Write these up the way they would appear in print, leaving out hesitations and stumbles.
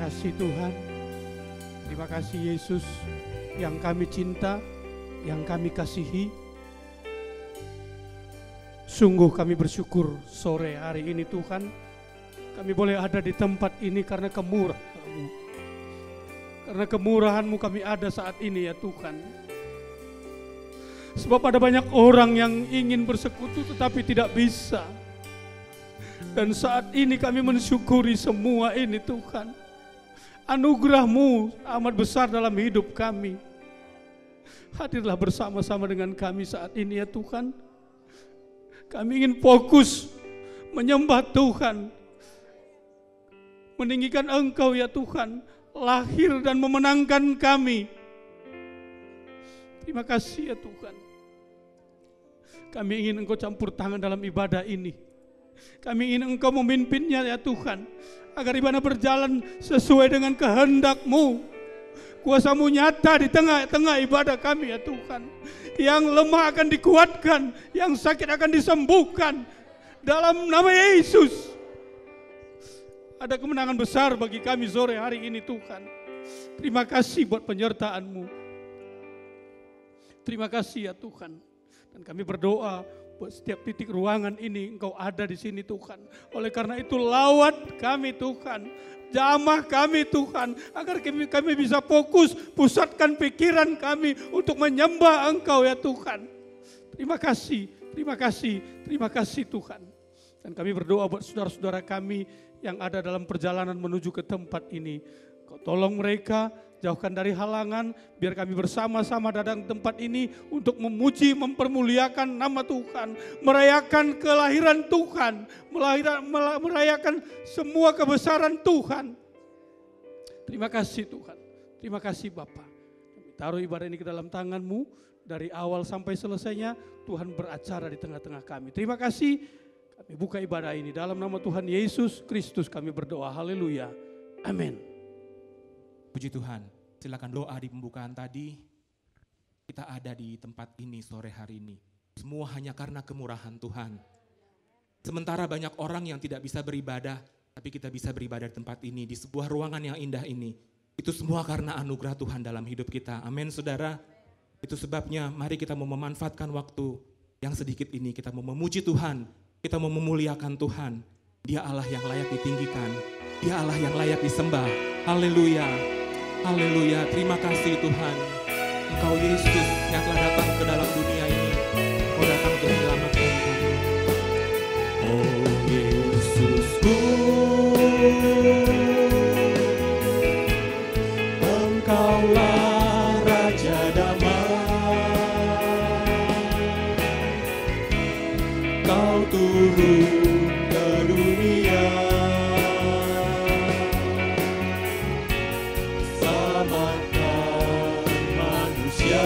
kasih Tuhan, terima kasih Yesus yang kami cinta, yang kami kasihi. Sungguh kami bersyukur sore hari ini Tuhan, kami boleh ada di tempat ini karena kemurahan-Mu. Karena kemurahan-Mu kami ada saat ini ya Tuhan. Sebab ada banyak orang yang ingin bersekutu tetapi tidak bisa. Dan saat ini kami mensyukuri semua ini Tuhan. Anugerah-Mu amat besar dalam hidup kami. Hadirlah bersama-sama dengan kami saat ini ya Tuhan. Kami ingin fokus menyembah Tuhan, meninggikan Engkau ya Tuhan, lahir dan memenangkan kami. Terima kasih ya Tuhan. Kami ingin Engkau campur tangan dalam ibadah ini. Kami ingin Engkau memimpinnya ya Tuhan, agar ibadah berjalan sesuai dengan kehendak-Mu. Kuasa-Mu nyata di tengah-tengah ibadah kami ya Tuhan. Yang lemah akan dikuatkan, yang sakit akan disembuhkan. Dalam nama Yesus. Ada kemenangan besar bagi kami sore hari ini Tuhan. Terima kasih buat penyertaan-Mu. Terima kasih ya Tuhan. Dan kami berdoa buat setiap titik ruangan ini Engkau ada di sini Tuhan. Oleh karena itu lawat kami Tuhan. Jamah kami Tuhan, agar kami bisa fokus, pusatkan pikiran kami untuk menyembah Engkau ya Tuhan. Terima kasih, terima kasih, terima kasih Tuhan. Dan kami berdoa buat saudara-saudara kami yang ada dalam perjalanan menuju ke tempat ini. Kau tolong mereka, jauhkan dari halangan, biar kami bersama-sama datang ke tempat ini untuk memuji, mempermuliakan nama Tuhan, merayakan kelahiran Tuhan, merayakan semua kebesaran Tuhan. Terima kasih Tuhan, terima kasih Bapa. Kami taruh ibadah ini ke dalam tangan-Mu, dari awal sampai selesainya Tuhan beracara di tengah-tengah kami. Terima kasih, kami buka ibadah ini dalam nama Tuhan Yesus Kristus kami berdoa, haleluya, amin. Puji Tuhan, silakan doa di pembukaan tadi. Kita ada di tempat ini sore hari ini. Semua hanya karena kemurahan Tuhan. Sementara banyak orang yang tidak bisa beribadah, tapi kita bisa beribadah di tempat ini, di sebuah ruangan yang indah ini. Itu semua karena anugerah Tuhan dalam hidup kita. Amin saudara. Itu sebabnya mari kita mau memanfaatkan waktu yang sedikit ini. Kita mau memuji Tuhan, kita mau memuliakan Tuhan. Dia Allah yang layak ditinggikan, Dia Allah yang layak disembah. Haleluya. Haleluya, terima kasih Tuhan. Engkau Yesus yang telah datang ke dalam dunia ini. Engkau datang untuk menyelamatkan kami. Oh Yesusku, Engkaulah Raja Damai. Kau turun ke dunia. Selamatkan manusia.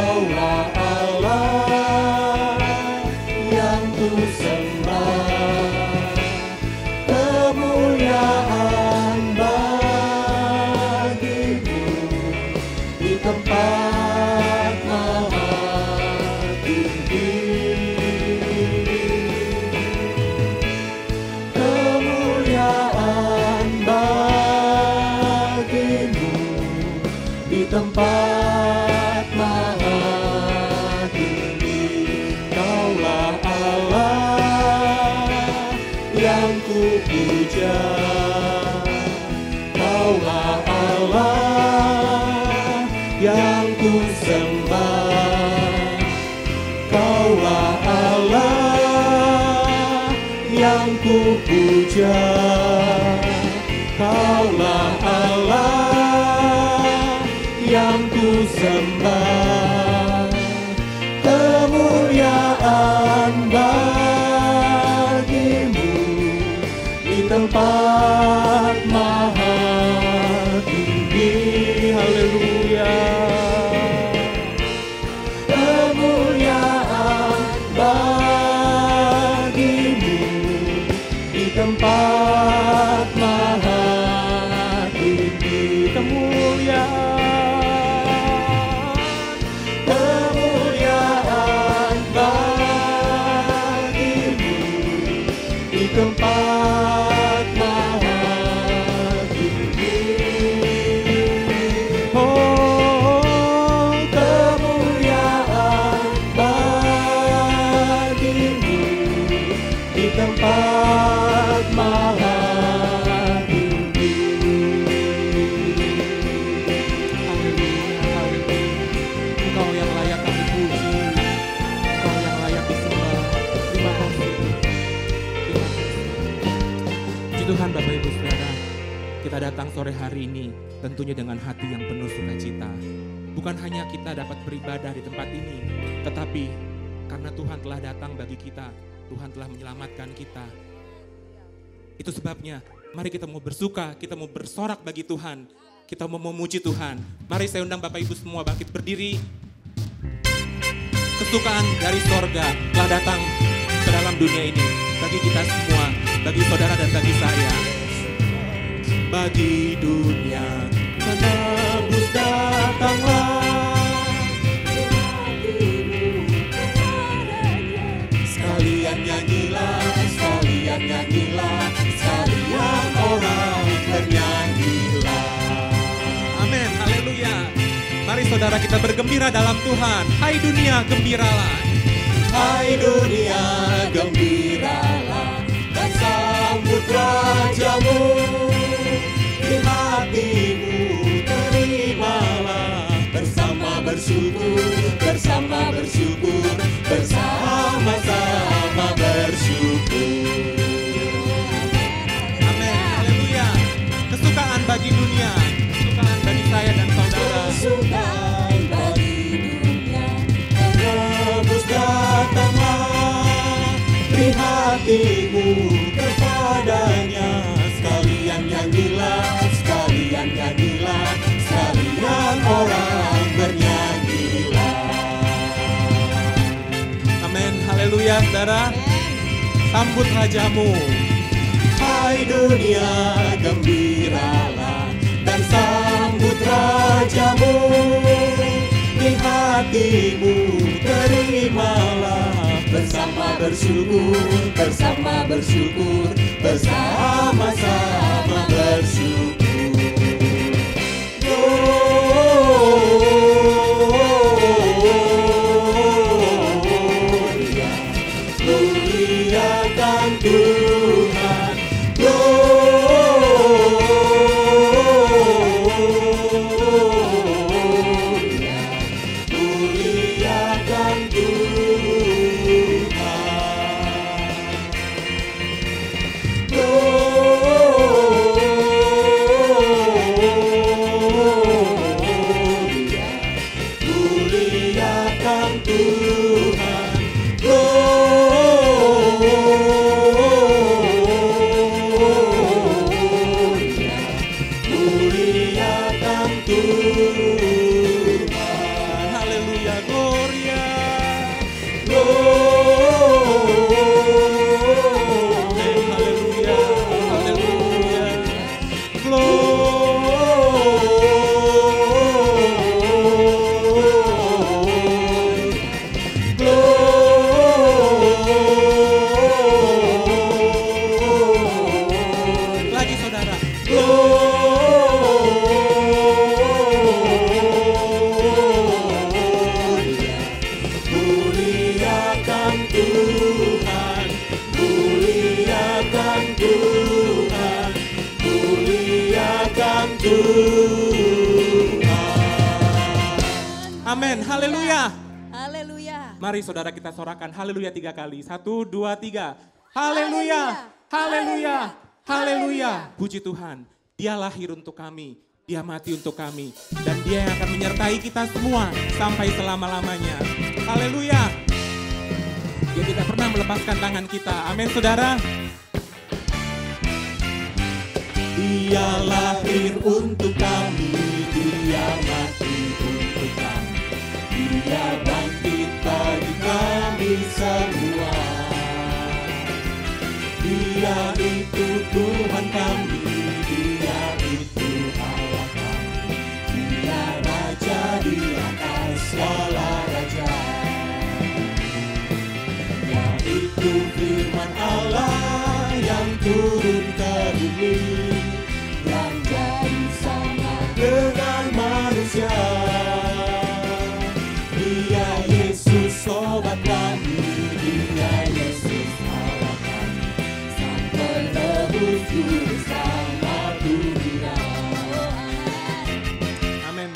Kaulah Allah yang ku sembah, kemuliaan bagimu di tempat maha tinggi. Kemuliaan bagimu di tempat maha tinggi. Kaulah Allah yang ku puja, Kaulah Allah yang ku sembah, Kaulah Allah yang ku puja, Kaulah Allah yang ku sembah. Kemuliaan bagimu di tempat maha tinggi. Haleluya. Kemuliaan bagimu di tempat maha tinggi. Kemuliaan bagimu di tempat maha tinggi. Oh, kemuliaan bagimu di tempat maha tinggi. Haleluya, haleluya. Engkau yang layak kami puji, Engkau yang layak disembah. Terima kasih. Terima kasih. Puji Tuhan Bapak Ibu Saudara, kita datang sore hari ini tentunya dengan hati yang penuh sukacita. Bukan hanya kita dapat beribadah di tempat ini, tetapi karena Tuhan telah datang bagi kita, Tuhan telah menyelamatkan kita. Itu sebabnya mari kita mau bersuka, kita mau bersorak bagi Tuhan, kita mau memuji Tuhan. Mari saya undang Bapak Ibu semua bangkit berdiri. Kesukaan dari sorga telah datang ke dalam dunia ini bagi kita semua, bagi saudara dan bagi saya. Bagi dunia menebus datanglah, sekalian nyanyilah, sekalian nyanyilah, sekalian orang bernyanyilah. Amin, haleluya. Mari saudara kita bergembira dalam Tuhan. Hai dunia, gembiralah. Hai dunia gembiralah dan sambut rajamu. Di hatimu terimalah, bersama bersyukur, bersama bersyukur, bersama-sama bersyukur. Amin, haleluya. Kesukaan bagi dunia, kesukaan bagi saya dan saudara. Kesukaan bagi dunia menebus datanglah, beri hatimu kepadanya. Sekalian nyanyilah, sekalian nyanyilah, sekalian orang bernyanyilah. Amin, haleluya saudara. Sambut rajamu. Hai dunia gembiralah dan sambut rajamu. Di hatimu terimalah, bersama bersyukur, bersama bersyukur, bersama-sama bersyukur. Gloria, muliakan Tuhan. Gloria, muliakan Tuhan. Gloria, muliakan Tuhan. Gloria, muliakan Tuhan. Haleluya, Amin, haleluya. Haleluya. Mari saudara kita sorakan haleluya 3 kali. 1, 2, 3. Haleluya, haleluya, haleluya. Puji Tuhan, Dia lahir untuk kami, Dia mati untuk kami. Dan Dia yang akan menyertai kita semua sampai selama-lamanya. Haleluya. Dia tidak pernah melepaskan tangan kita. Amin saudara. Dia lahir untuk kami, Dia mati untuk kami. Dia bangkit bagi kami semua. Dia itu Tuhan kami, Dia itu Allah kami. Dia Raja di atas segala raja. Dia itu firman Allah yang turun ke bumi, yang jadi sama dengan manusia. Dia Yesus sobat kami, Dia Yesus Allah kami, Sang penebus juru selamat dunia. Amin.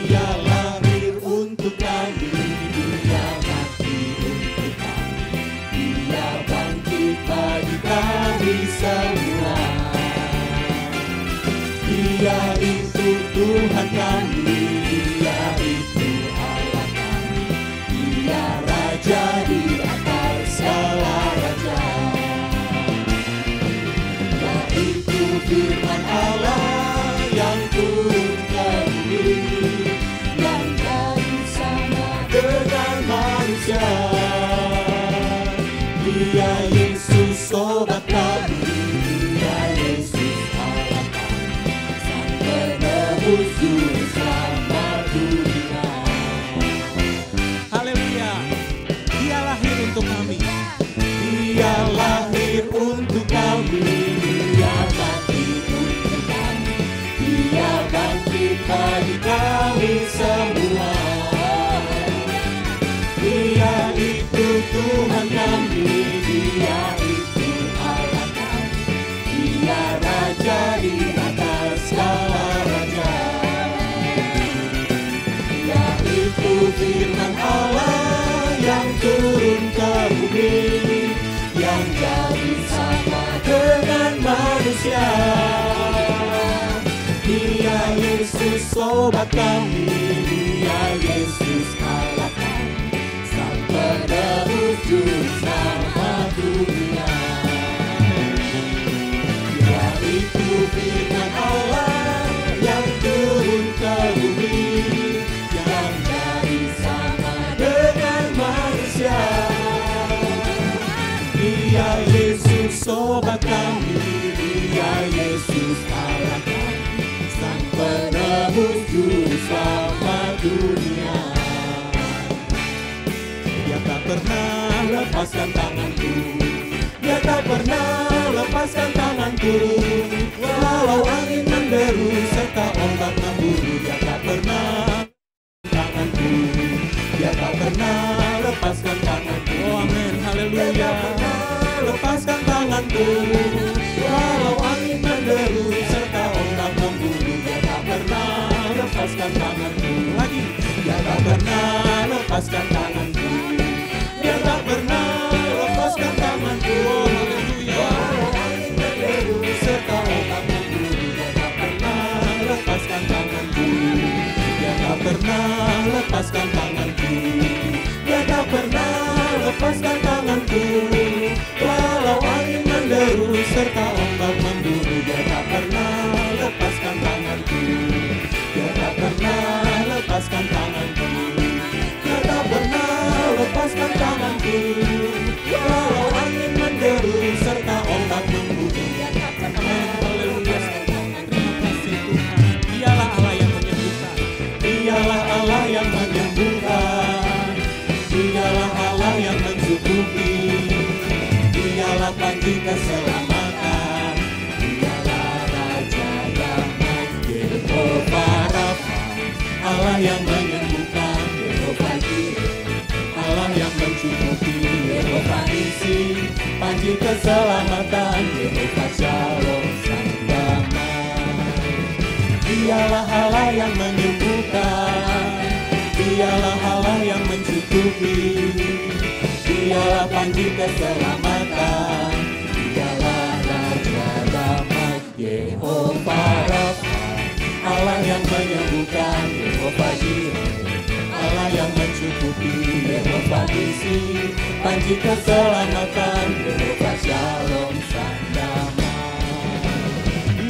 Dia lahir untuk kami, Dia mati untuk kami, Dia bangkit bagi kami semua. Dia itu Tuhan kami, Dia itu Allah kami, Dia Raja di atas segala raja. Dia itu firman Allah yang turun ke bumi, yang jadi sama dengan manusia. Dia Yesus sobat kami, Dia Yesus Allah kami, Sang penebus juru selamat dunia. Haleluya. Dia lahir untuk kami, Dia lahir untuk kami, Dia mati untuk kami, Dia bangkit bagi kami semua. Dia itu Tuhan kami, Dia itu Allah kami, Dia Raja di atas segala raja. Dia itu firman Allah yang turun ke bumi, yang jadi sama dengan manusia. Dia Yesus sobat kami, Dia Yesus Allah kami, Sang penebus juru selamat dunia. Dia itu firman Allah yang turun ke bumi, yang jadi sama dengan manusia. Dia Yesus sobat kami, Dia Yesus Allah kami, Sang penebus juru selamat dunia. Dia tak pernah lepaskan tanganku, Dia tak pernah lepaskan tanganku. Walau angin menderu serta ombak memburu, Dia tak pernah tanganku, Dia tak pernah lepaskan tanganku. Oh amin, haleluya. Dia tak pernah lepaskan tanganku. Walau angin menderu serta ombak memburu, Dia tak pernah lepaskan tanganku. Lagi, Dia tak pernah lepaskan tanganku, Dia tak pernah lepaskan tanganku. Oh haleluya. Walau angin menderu serta ombak memburu, Dia tak pernah lepaskan tanganku. Dia tak pernah lepaskan tanganku, Dia tak pernah lepaskan tanganku. Walau angin menderu serta ombak memburu, Dia tak pernah lepaskan tanganku. Dia tak pernah lepaskan tanganku, Dia tak pernah lepaskan tanganku. Walau angin menderu serta ombak memburu, Dia tak pernah lepaskan tanganku. Terima kasih Tuhan. Dialah Allah yang menyembuhkan, Dialah Allah yang menyembuhkan, Dialah Allah yang mencukupi, Dialah panji keselamatan, Dialah Raja damai, Yehova Rafa, Allah yang menyembuhkan, Yehova Jireh, Allah yang mencukupi, Yehova Nisi, panji keselamatan, Yehova Shalom, Sang damai. Dialah Allah yang menyembuhkan, Dialah Allah yang mencukupi, Dialah panji keselamatan, Dialah Raja damai, Yehova Rafa, Allah yang menyembuhkan, Yehova Jireh, Allah yang mencukupi, Yehova Nisi, panji keselamatan, Yehova Shalom sang damai.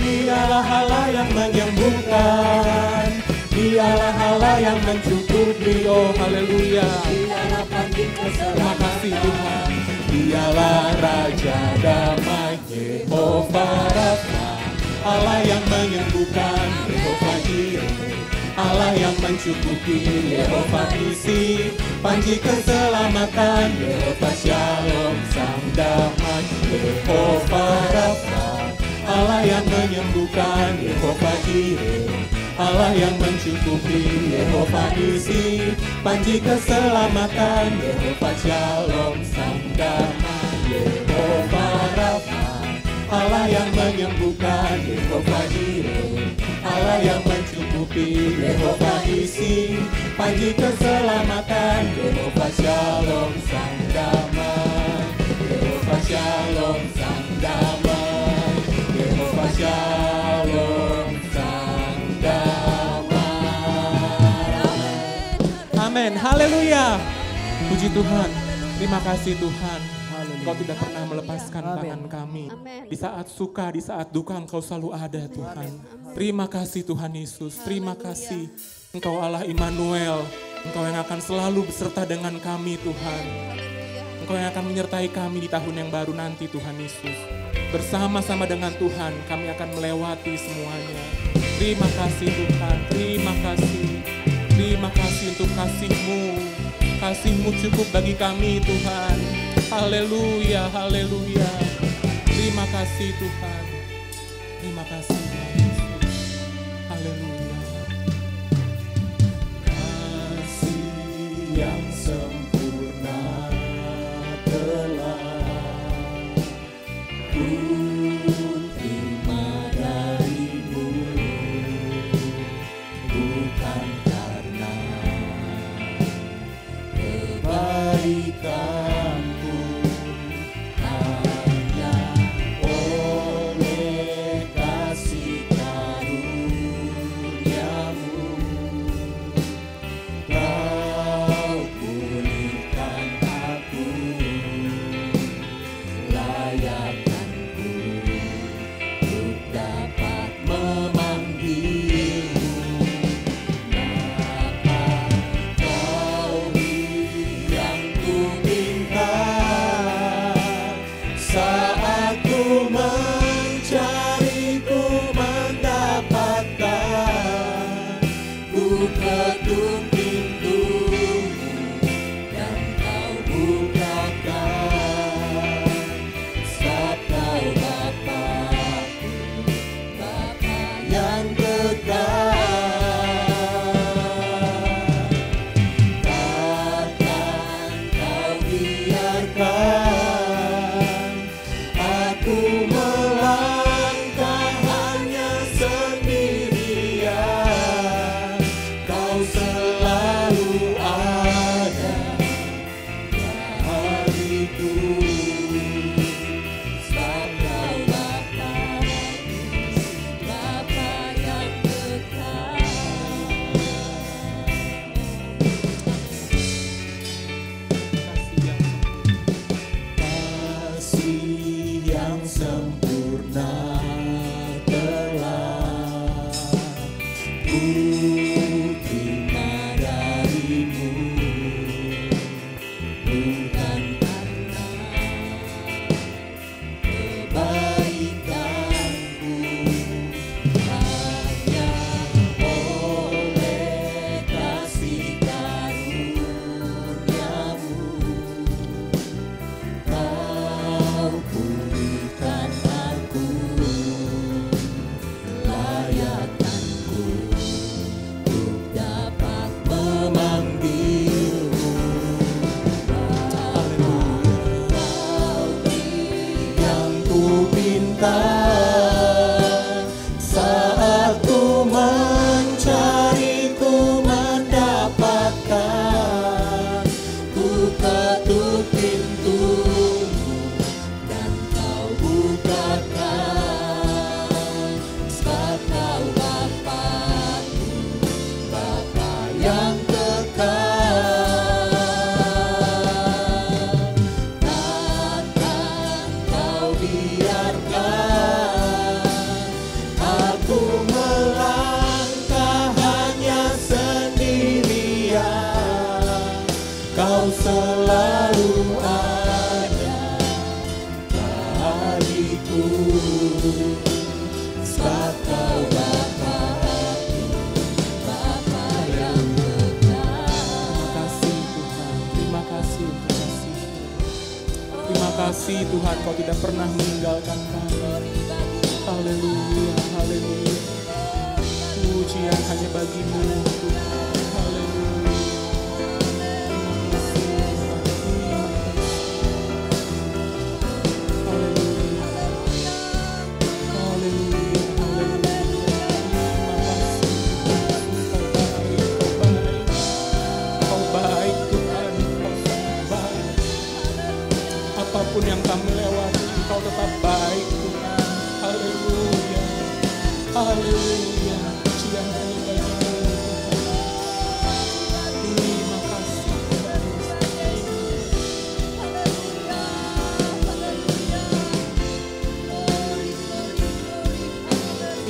Dialah Allah yang menyembuhkan, Dialah Allah yang mencukupi, oh haleluya. Dialah panji keselamatan, terima kasih Tuhan. Dialah Raja damai, Yehova Rafa, Allah yang menyembuhkan, Yehova Jireh, Allah yang mencukupi, Yehova Nisi, panji keselamatan, Yehova Shalom sang damai, Yehova Rafa, Allah yang menyembuhkan, Yehova Jireh, Allah yang mencukupi, Yehova Nisi, panji keselamatan, Yehova Shalom sang damai, Yehova Rafa, Allah yang menyembuhkan, Yehova Jireh, Allah yang mencukupi, Yehova Nisi, panji keselamatan, Yehova Shalom sang damai, Yehova Shalom sang damai, Yehova Shalom sang damai. Amin, haleluya. Puji Tuhan, terima kasih Tuhan. Engkau tidak pernah melepaskan tangan kami. Di saat suka, di saat duka Engkau selalu ada Tuhan. Terima kasih Tuhan Yesus, terima kasih. Engkau Allah Immanuel, Engkau yang akan selalu beserta dengan kami Tuhan. Engkau yang akan menyertai kami di tahun yang baru nanti Tuhan Yesus. Bersama-sama dengan Tuhan kami akan melewati semuanya. Terima kasih Tuhan, terima kasih. Terima kasih untuk kasih-Mu. Kasih-Mu cukup bagi kami Tuhan. Haleluya, haleluya. Terima kasih Tuhan. Terima kasih Tuhan Yesus. Haleluya. Kasih yang sempurna telah ku terima dari-Mu, bukan karena kebaikan-Mu, hanya oleh kasih karunia-Mu. Kau ku selalu ada bagiku saat kau Bapa yang kekal. Terima kasih untuk kasih. Terima kasih Tuhan, kau tidak pernah meninggalkan kami. Haleluya, haleluya. Pujian hanya bagimu Tuhan. Haleluya. Terima kasih Tuhan. Terima kasih. Haleluya. Haleluya, haleluya. Terima kasih. Kau baik Tuhan. Kau sangat baik. Apapun yang kami lewati, Kau tetap baik Tuhan. Haleluya. Haleluya. Pujian hanya bagimu Tuhan. Terima kasih Tuhan.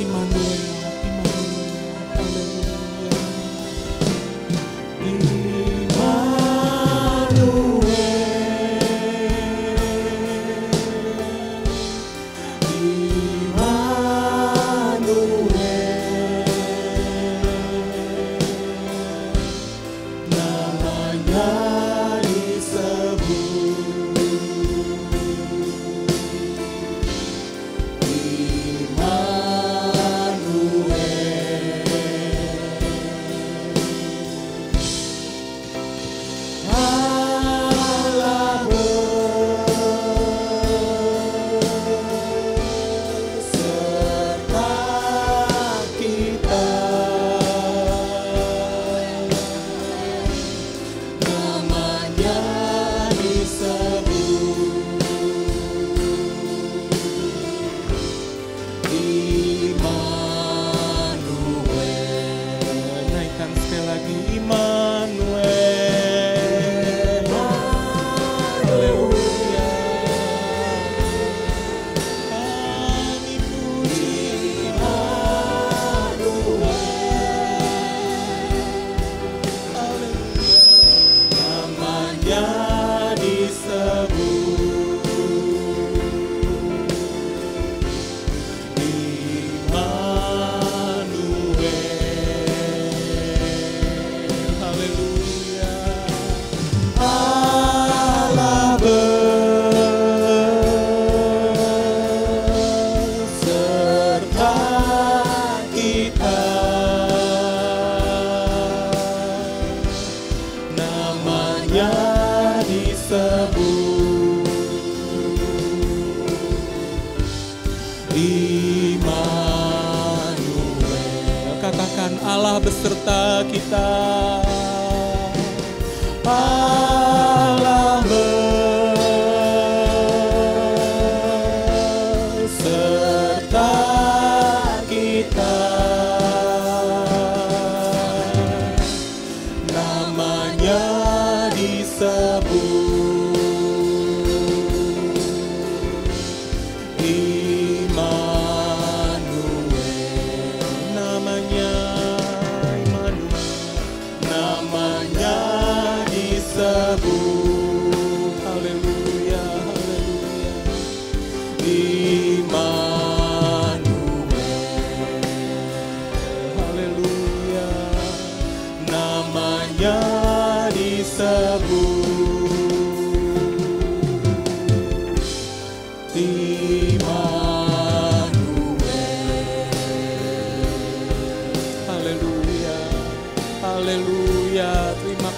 Immanuel, Immanuel. Haleluya. Katakan Allah beserta kita. Allah beserta kita. Namanya disebut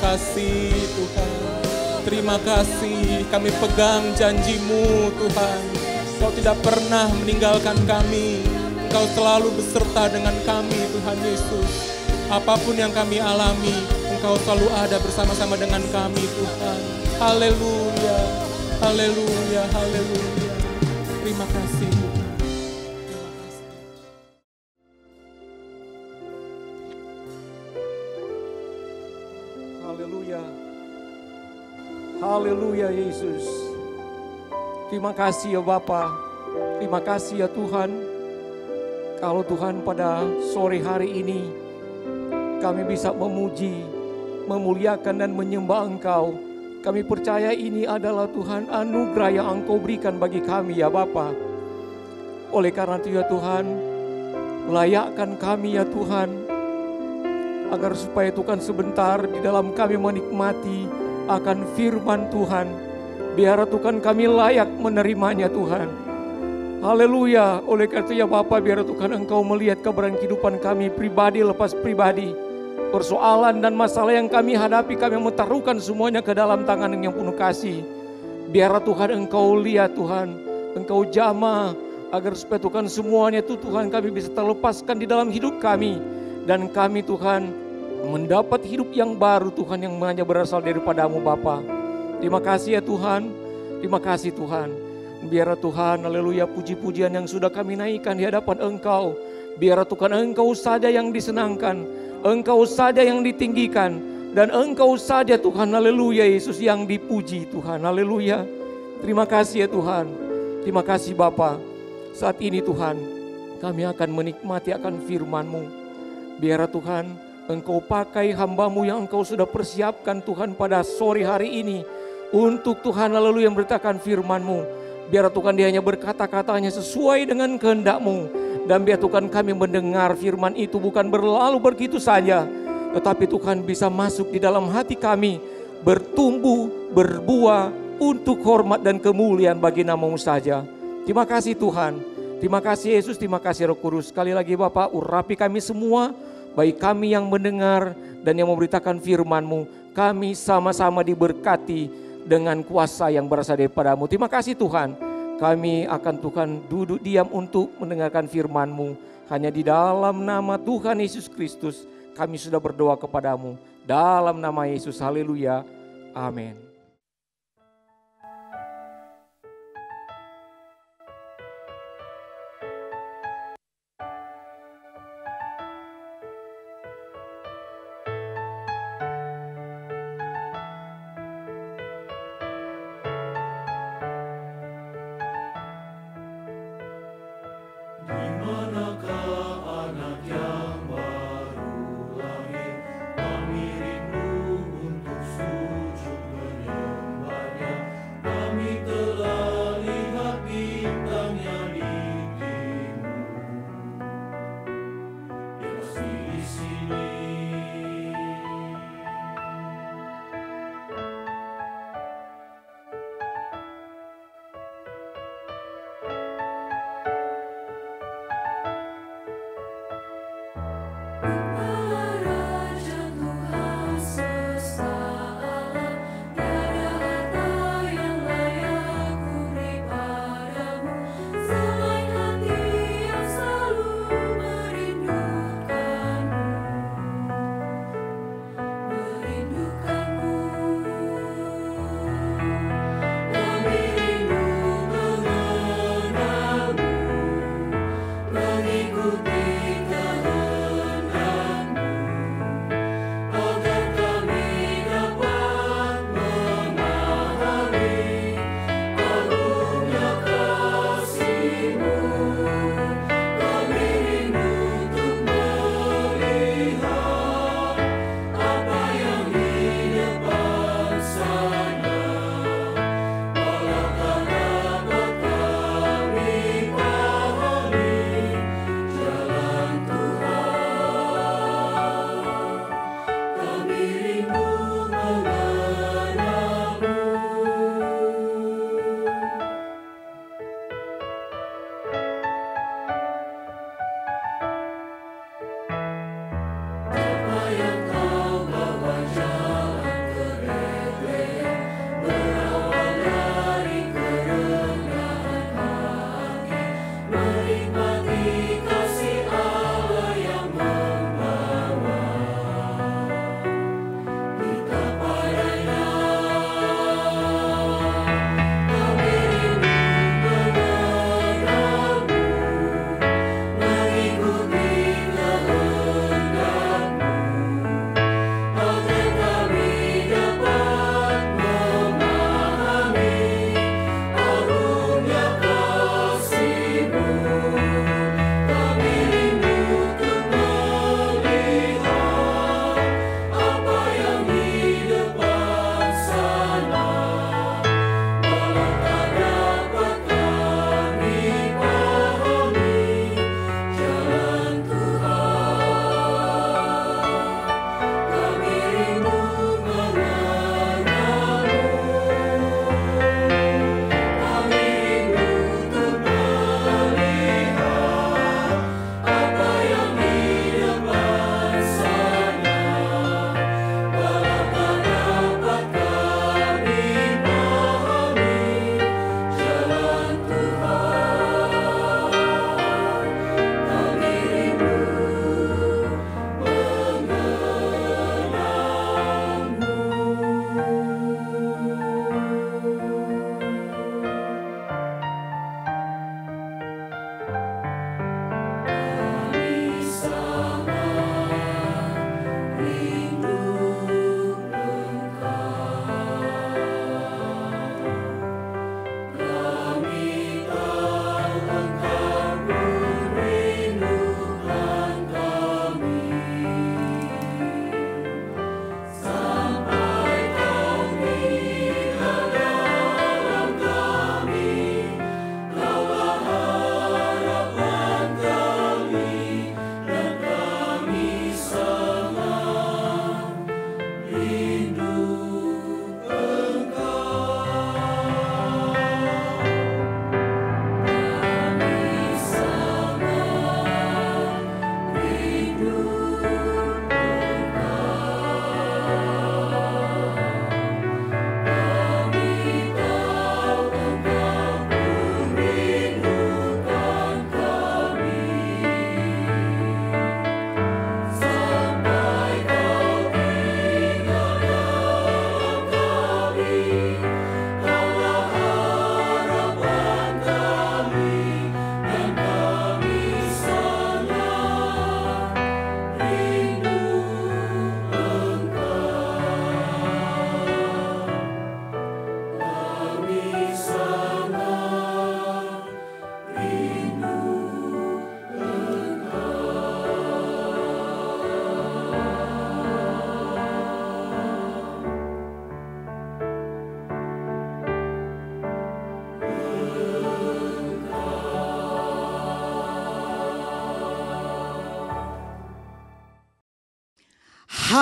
kasih Tuhan. Terima kasih, kami pegang janji-Mu Tuhan. Kau tidak pernah meninggalkan kami. Engkau selalu beserta dengan kami Tuhan Yesus. Apapun yang kami alami, Engkau selalu ada bersama-sama dengan kami Tuhan. Haleluya, haleluya, haleluya. Terima kasih. Haleluya. Haleluya Yesus. Terima kasih ya Bapa. Terima kasih ya Tuhan. Kalau Tuhan pada sore hari ini kami bisa memuji, memuliakan dan menyembah Engkau Kami percaya ini adalah Tuhan anugerah yang Engkau berikan bagi kami ya Bapa. Oleh karena itu ya Tuhan, layakkan kami ya Tuhan, agar supaya Tuhan sebentar di dalam kami menikmati akan firman Tuhan. Biar Tuhan kami layak menerimanya Tuhan. Haleluya. Oleh karena itu ya Bapa, biar Tuhan Engkau melihat keberadaan kehidupan kami pribadi lepas pribadi. Persoalan dan masalah yang kami hadapi, kami mentaruhkan semuanya ke dalam tangan yang penuh kasih. Biar Tuhan Engkau lihat Tuhan, Engkau jamah, agar supaya Tuhan semuanya itu Tuhan kami bisa terlepaskan di dalam hidup kami. Dan kami Tuhan mendapat hidup yang baru Tuhan, yang hanya berasal daripada-Mu Bapa. Terima kasih ya Tuhan, terima kasih Tuhan. Biar Tuhan, haleluya, puji-pujian yang sudah kami naikkan di hadapan Engkau. Biar Tuhan Engkau saja yang disenangkan, Engkau saja yang ditinggikan, dan Engkau saja Tuhan, haleluya Yesus, yang dipuji Tuhan, haleluya. Terima kasih ya Tuhan, terima kasih Bapa. Saat ini Tuhan, kami akan menikmati akan firman-Mu. Biar Tuhan, Engkau pakai hamba-Mu yang Engkau sudah persiapkan Tuhan pada sore hari ini, untuk Tuhan, haleluya, memberitakan firman-Mu. Biar Tuhan dia hanya berkata-katanya sesuai dengan kehendak-Mu. Dan biar Tuhan kami mendengar firman itu bukan berlalu begitu saja, tetapi Tuhan bisa masuk di dalam hati kami, bertumbuh, berbuah untuk hormat dan kemuliaan bagi nama-Mu saja. Terima kasih Tuhan, terima kasih Yesus, terima kasih Roh Kudus. Sekali lagi Bapak, urapi kami semua, baik kami yang mendengar dan yang memberitakan firman-Mu. Kami sama-sama diberkati dengan kuasa yang berasal daripada-Mu. Terima kasih Tuhan. Kami akan Tuhan duduk diam untuk mendengarkan firman-Mu. Hanya di dalam nama Tuhan Yesus Kristus kami sudah berdoa kepada-Mu. Dalam nama Yesus, haleluya, amin. Kami rindu untuk sujud menyembah.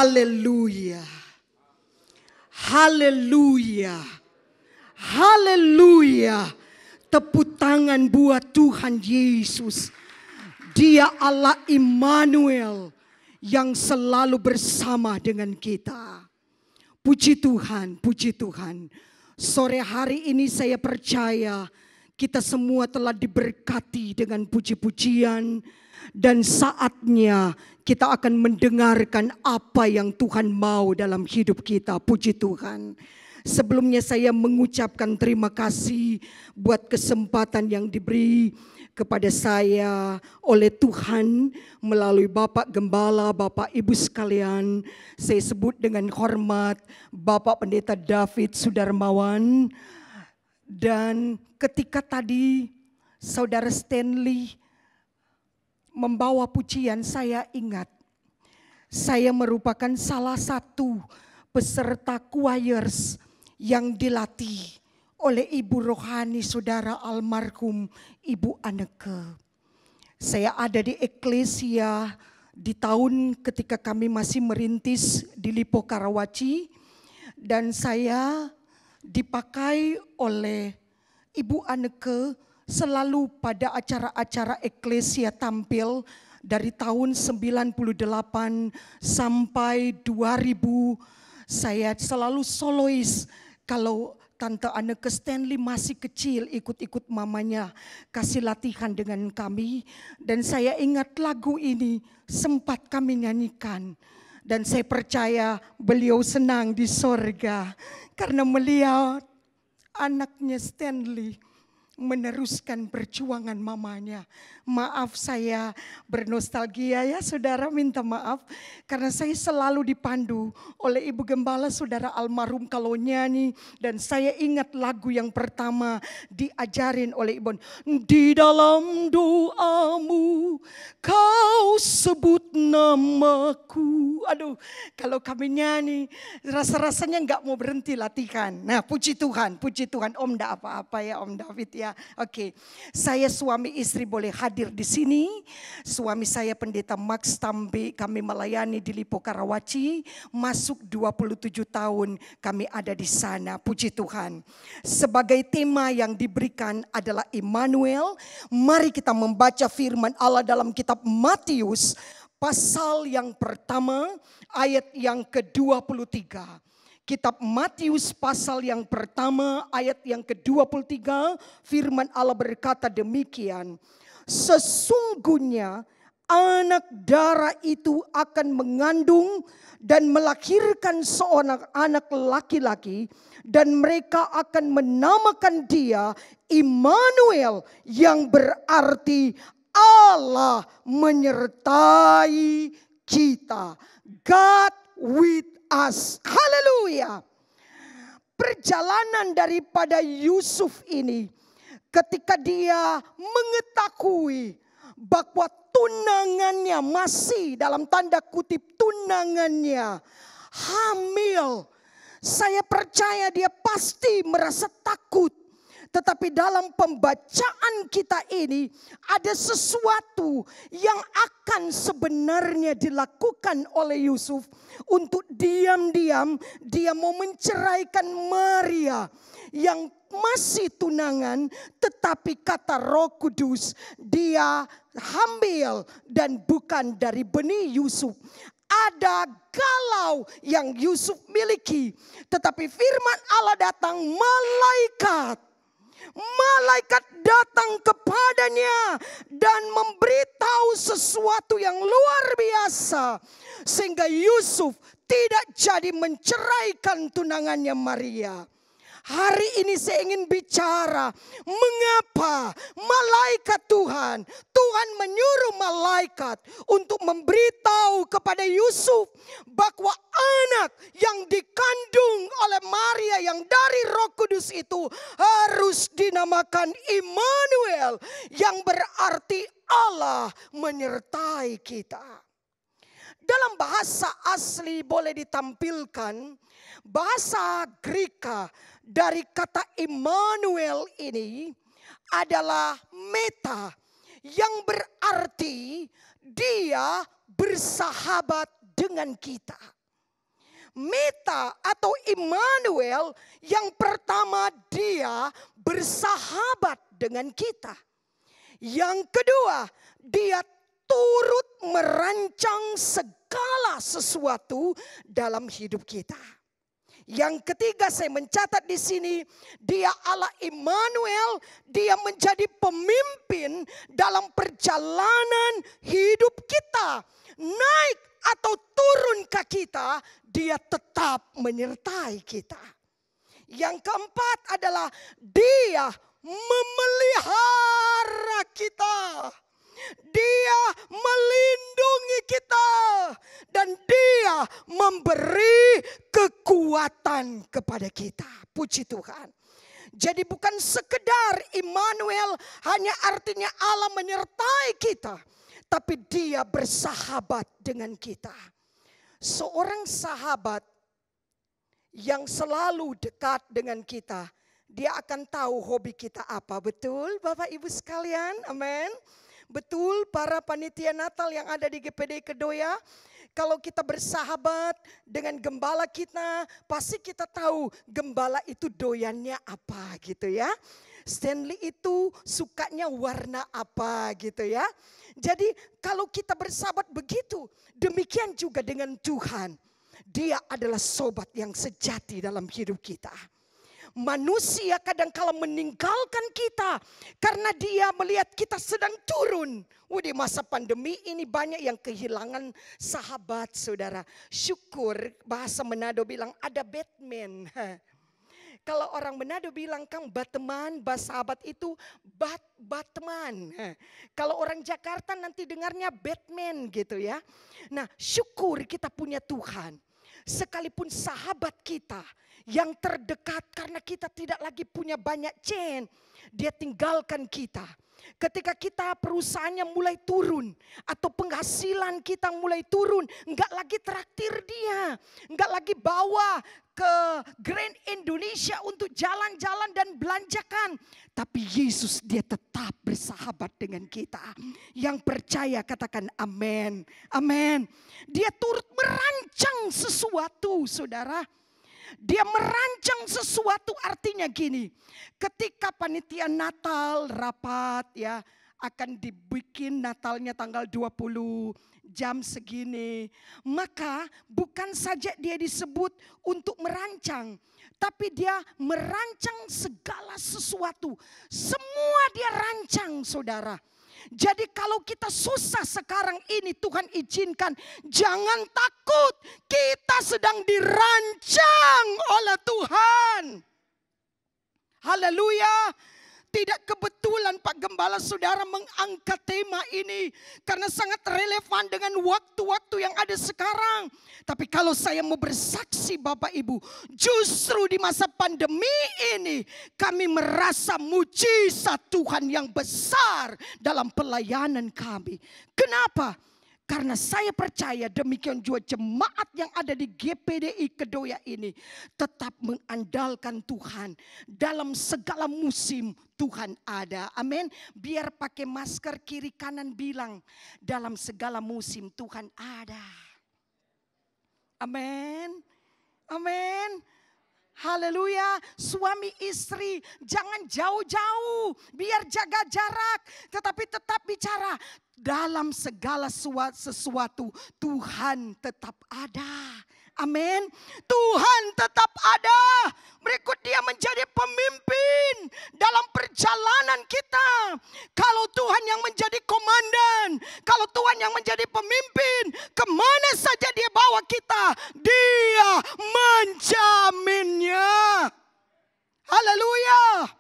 Haleluya. Haleluya. Haleluya. Tepuk tangan buat Tuhan Yesus. Dia Allah Immanuel yang selalu bersama dengan kita. Puji Tuhan, puji Tuhan. Sore hari ini saya percaya kita semua telah diberkati dengan puji-pujian. Dan saatnya kita akan mendengarkan apa yang Tuhan mau dalam hidup kita. Puji Tuhan. Sebelumnya saya mengucapkan terima kasih buat kesempatan yang diberi kepada saya oleh Tuhan melalui Bapak Gembala, Bapak Ibu sekalian. Saya sebut dengan hormat Bapak Pendeta David Sudarmawan. Dan ketika tadi Saudara Stanley membawa pujian, saya ingat saya merupakan salah satu peserta choirs yang dilatih oleh Ibu Rohani Saudara almarhum Ibu Anneke. Saya ada di Eklesia di tahun ketika kami masih merintis di Lipo Karawaci, dan saya dipakai oleh Ibu Anneke selalu pada acara-acara Eklesia tampil dari tahun 98 sampai 2000. Saya selalu solois kalau Tante Anneke Stanley masih kecil, ikut-ikut mamanya kasih latihan dengan kami. Dan saya ingat lagu ini sempat kami nyanyikan. Dan saya percaya beliau senang di sorga karena melihat anaknya Stanley meneruskan perjuangan mamanya. Maaf saya bernostalgia ya saudara, minta maaf. Karena saya selalu dipandu oleh Ibu Gembala Saudara almarhum kalau nyanyi. Dan saya ingat lagu yang pertama diajarin oleh Ibu. Di dalam doamu kau sebut namaku. Aduh, kalau kami nyanyi rasa-rasanya nggak mau berhenti latihan. Nah puji Tuhan, Om nggak apa-apa ya Om David ya. Oke, saya suami istri boleh hadir di sini. Suami saya Pendeta Max Tambi, kami melayani di Lipo Karawaci. Masuk 27 tahun kami ada di sana. Puji Tuhan. Sebagai tema yang diberikan adalah Immanuel. Mari kita membaca firman Allah dalam kitab Matius pasal yang pertama ayat yang ke-23. Kitab Matius pasal yang pertama ayat yang ke-23, firman Allah berkata demikian. Sesungguhnya anak darah itu akan mengandung dan melahirkan seorang anak laki-laki, dan mereka akan menamakan dia Immanuel, yang berarti Allah menyertai kita. God with us. Haleluya. Perjalanan daripada Yusuf ini ketika dia mengetahui bahwa tunangannya masih dalam tanda kutip tunangannya hamil. Saya percaya dia pasti merasa takut. Tetapi dalam pembacaan kita ini ada sesuatu yang akan sebenarnya dilakukan oleh Yusuf. Untuk diam-diam dia mau menceraikan Maria yang masih tunangan, tetapi kata Roh Kudus dia hamil dan bukan dari benih Yusuf. Ada galau yang Yusuf miliki, tetapi firman Allah datang, Malaikat datang kepadanya dan memberitahu sesuatu yang luar biasa. Sehingga Yusuf tidak jadi menceraikan tunangannya Maria. Hari ini saya ingin bicara mengapa malaikat Tuhan menyuruh malaikat untuk memberitahu kepada Yusuf bahwa anak yang dikandung oleh Maria yang dari Roh Kudus itu harus dinamakan Immanuel, yang berarti Allah menyertai kita. Dalam bahasa asli boleh ditampilkan bahasa Greka dari kata Immanuel ini adalah meta, yang berarti dia bersahabat dengan kita. Meta atau Immanuel, yang pertama dia bersahabat dengan kita. Yang kedua, dia turut merancang segala sesuatu dalam hidup kita. Yang ketiga, saya mencatat di sini, dia Allah Immanuel, dia menjadi pemimpin dalam perjalanan hidup kita. Naik atau turun ke kita, dia tetap menyertai kita. Yang keempat adalah dia memelihara kita. Dia melindungi kita dan dia memberi kekuatan kepada kita. Puji Tuhan. Jadi bukan sekedar Immanuel hanya artinya Allah menyertai kita, tapi dia bersahabat dengan kita. Seorang sahabat yang selalu dekat dengan kita, dia akan tahu hobi kita apa. Betul Bapak Ibu sekalian? Amin. Betul para panitia Natal yang ada di GPD Kedoya. Kalau kita bersahabat dengan gembala kita, pasti kita tahu gembala itu doyannya apa gitu ya. Stanley itu sukanya warna apa gitu ya. Jadi kalau kita bersahabat begitu, demikian juga dengan Tuhan. Dia adalah sobat yang sejati dalam hidup kita. Manusia kadang-kala meninggalkan kita karena dia melihat kita sedang turun. Di masa pandemi ini banyak yang kehilangan sahabat, saudara. Syukur bahasa Manado bilang ada Batman. Kalau orang Manado bilang kan bateman, sahabat itu batman. Kalau orang Jakarta nanti dengarnya Batman gitu ya. Nah, syukur kita punya Tuhan. Sekalipun sahabat kita yang terdekat karena kita tidak lagi punya banyak chain, dia tinggalkan kita. Ketika kita perusahaannya mulai turun atau penghasilan kita mulai turun, enggak lagi traktir dia, enggak lagi bawa ke Grand Indonesia untuk jalan-jalan dan belanjakan. Tapi Yesus dia tetap bersahabat dengan kita. Yang percaya katakan amin. Amin. Dia turut merancang sesuatu, saudara. Dia merancang sesuatu artinya gini. Ketika panitia Natal rapat ya, akan dibikin Natalnya tanggal 20 jam segini. Maka bukan saja dia disebut untuk merancang, tapi dia merancang segala sesuatu. Semua dia rancang, saudara. Jadi kalau kita susah sekarang ini, Tuhan izinkan, jangan takut. Kita sedang dirancang oleh Tuhan. Haleluya. Tidak kebetulan Pak Gembala saudara mengangkat tema ini karena sangat relevan dengan waktu-waktu yang ada sekarang. Tapi kalau saya mau bersaksi Bapak Ibu, justru di masa pandemi ini kami merasa mujizat Tuhan yang besar dalam pelayanan kami. Kenapa? Karena saya percaya demikian juga jemaat yang ada di GPDI Kedoya ini tetap mengandalkan Tuhan. Dalam segala musim Tuhan ada. Amin. Biar pakai masker kiri kanan bilang dalam segala musim Tuhan ada. Amin. Amin. Haleluya. Suami istri jangan jauh-jauh. Biar jaga jarak. Tetapi tetap bicara. Dalam segala sesuatu Tuhan tetap ada. Amin. Tuhan tetap ada. Berikut dia menjadi pemimpin dalam perjalanan kita. Kalau Tuhan yang menjadi komandan, kalau Tuhan yang menjadi pemimpin, kemana saja dia bawa kita, dia menjaminnya. Haleluya.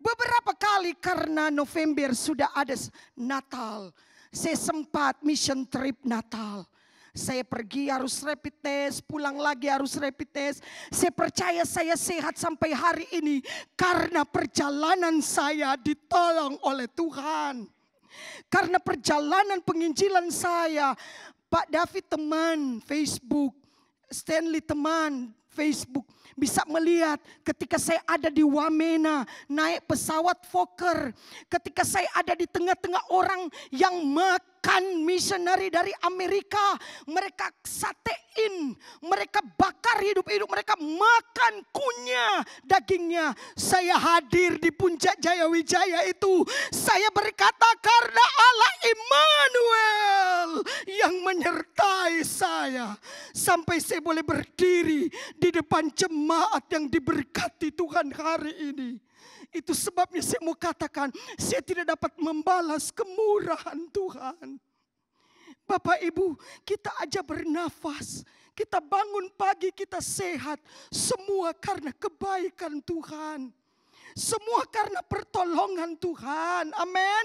Beberapa kali karena November sudah ada Natal, saya sempat mission trip Natal. Saya pergi harus rapid test, pulang lagi harus rapid test. Saya percaya saya sehat sampai hari ini karena perjalanan saya ditolong oleh Tuhan. Karena perjalanan penginjilan saya, Pak David teman Facebook, Stanley teman Facebook, bisa melihat ketika saya ada di Wamena, naik pesawat Fokker, ketika saya ada di tengah-tengah orang yang makan misionari dari Amerika, mereka satein, mereka bakar hidup-hidup, mereka makan kunyah dagingnya. Saya hadir di Puncak Jaya Wijaya itu, saya berkata karena Allah Immanuel yang menyertai saya, sampai saya boleh berdiri di depan jemaat yang diberkati Tuhan hari ini. Itu sebabnya saya mau katakan, saya tidak dapat membalas kemurahan Tuhan. Bapak Ibu, kita aja bernafas, kita bangun pagi, kita sehat, semua karena kebaikan Tuhan. Semua karena pertolongan Tuhan. Amin.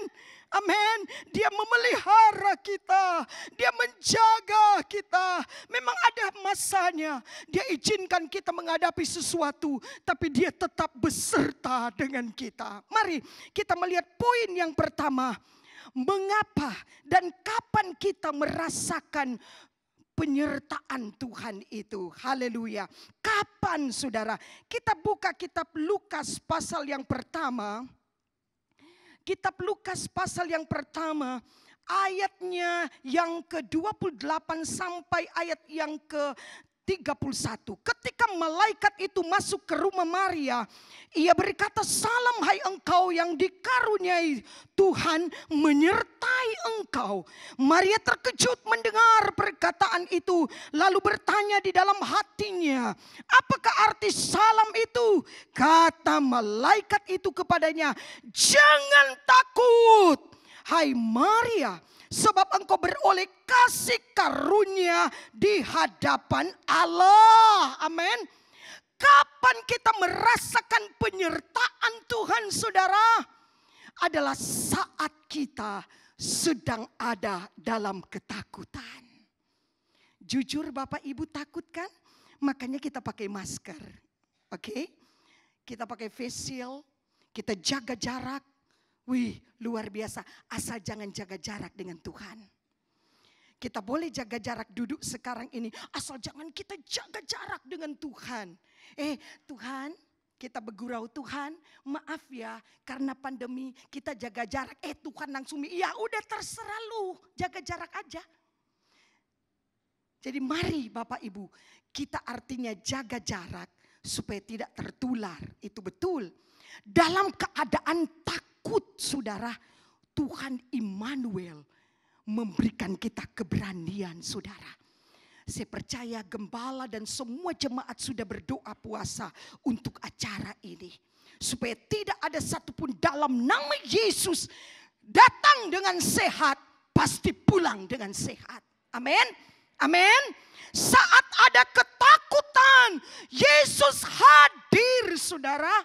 Amin. Dia memelihara kita. Dia menjaga kita. Memang ada masanya. Dia izinkan kita menghadapi sesuatu. Tapi dia tetap beserta dengan kita. Mari kita melihat poin yang pertama. Mengapa dan kapan kita merasakan penyertaan Tuhan itu. Haleluya. Kapan saudara? Kita buka kitab Lukas pasal yang pertama. Kitab Lukas pasal yang pertama. Ayatnya yang ke-28 sampai ayat yang ke-31. Ketika malaikat itu masuk ke rumah Maria, ia berkata, "Salam hai engkau yang dikaruniai Tuhan menyertai engkau." Maria terkejut mendengar perkataan itu, lalu bertanya di dalam hatinya, "Apakah arti salam itu?" Kata malaikat itu kepadanya, "Jangan takut, hai Maria, sebab engkau beroleh kasih karunia di hadapan Allah." Amin. Kapan kita merasakan penyertaan Tuhan saudara? Adalah saat kita sedang ada dalam ketakutan. Jujur Bapak Ibu takut kan? Makanya kita pakai masker. Oke? Kita pakai face shield, kita jaga jarak. Wih, luar biasa. Asal jangan jaga jarak dengan Tuhan. Kita boleh jaga jarak duduk sekarang ini. Asal jangan kita jaga jarak dengan Tuhan. Tuhan, kita bergurau, Tuhan maaf ya karena pandemi kita jaga jarak. Tuhan langsung, ya udah terserah lu, jaga jarak aja. Jadi mari Bapak Ibu, kita artinya jaga jarak supaya tidak tertular. Itu betul. Dalam keadaan takut saudara, Tuhan Immanuel memberikan kita keberanian saudara. Saya percaya gembala dan semua jemaat sudah berdoa puasa untuk acara ini. Supaya tidak ada satupun dalam nama Yesus datang dengan sehat, pasti pulang dengan sehat. Amin. Amin. Saat ada ketakutan, Yesus hadir saudara.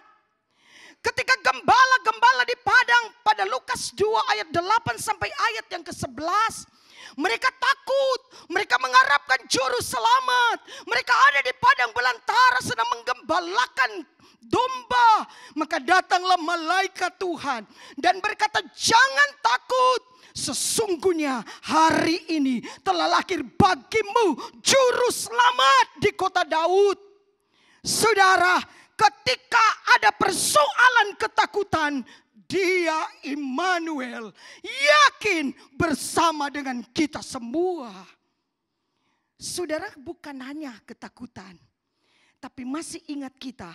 Ketika gembala-gembala di padang pada Lukas 2 ayat 8 sampai ayat yang ke-11. Mereka takut, mereka mengharapkan juru selamat. Mereka ada di padang belantara sedang menggembalakan domba. Maka datanglah malaikat Tuhan dan berkata, "Jangan takut. Sesungguhnya hari ini telah lahir bagimu juru selamat di kota Daud." Saudara, ketika ada persoalan ketakutan, Dia Immanuel yakin bersama dengan kita semua. Saudara, bukan hanya ketakutan, tapi masih ingat kita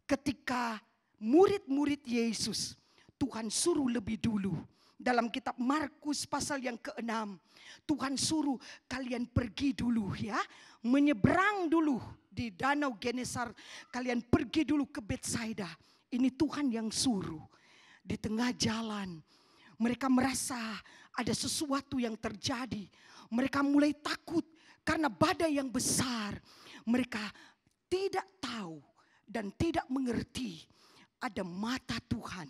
ketika murid-murid Yesus Tuhan suruh lebih dulu. Dalam kitab Markus pasal yang ke-6, Tuhan suruh kalian pergi dulu ya, menyeberang dulu di Danau Genesar, kalian pergi dulu ke Betsaida. Ini Tuhan yang suruh. Di tengah jalan mereka merasa ada sesuatu yang terjadi. Mereka mulai takut karena badai yang besar. Mereka tidak tahu dan tidak mengerti ada mata Tuhan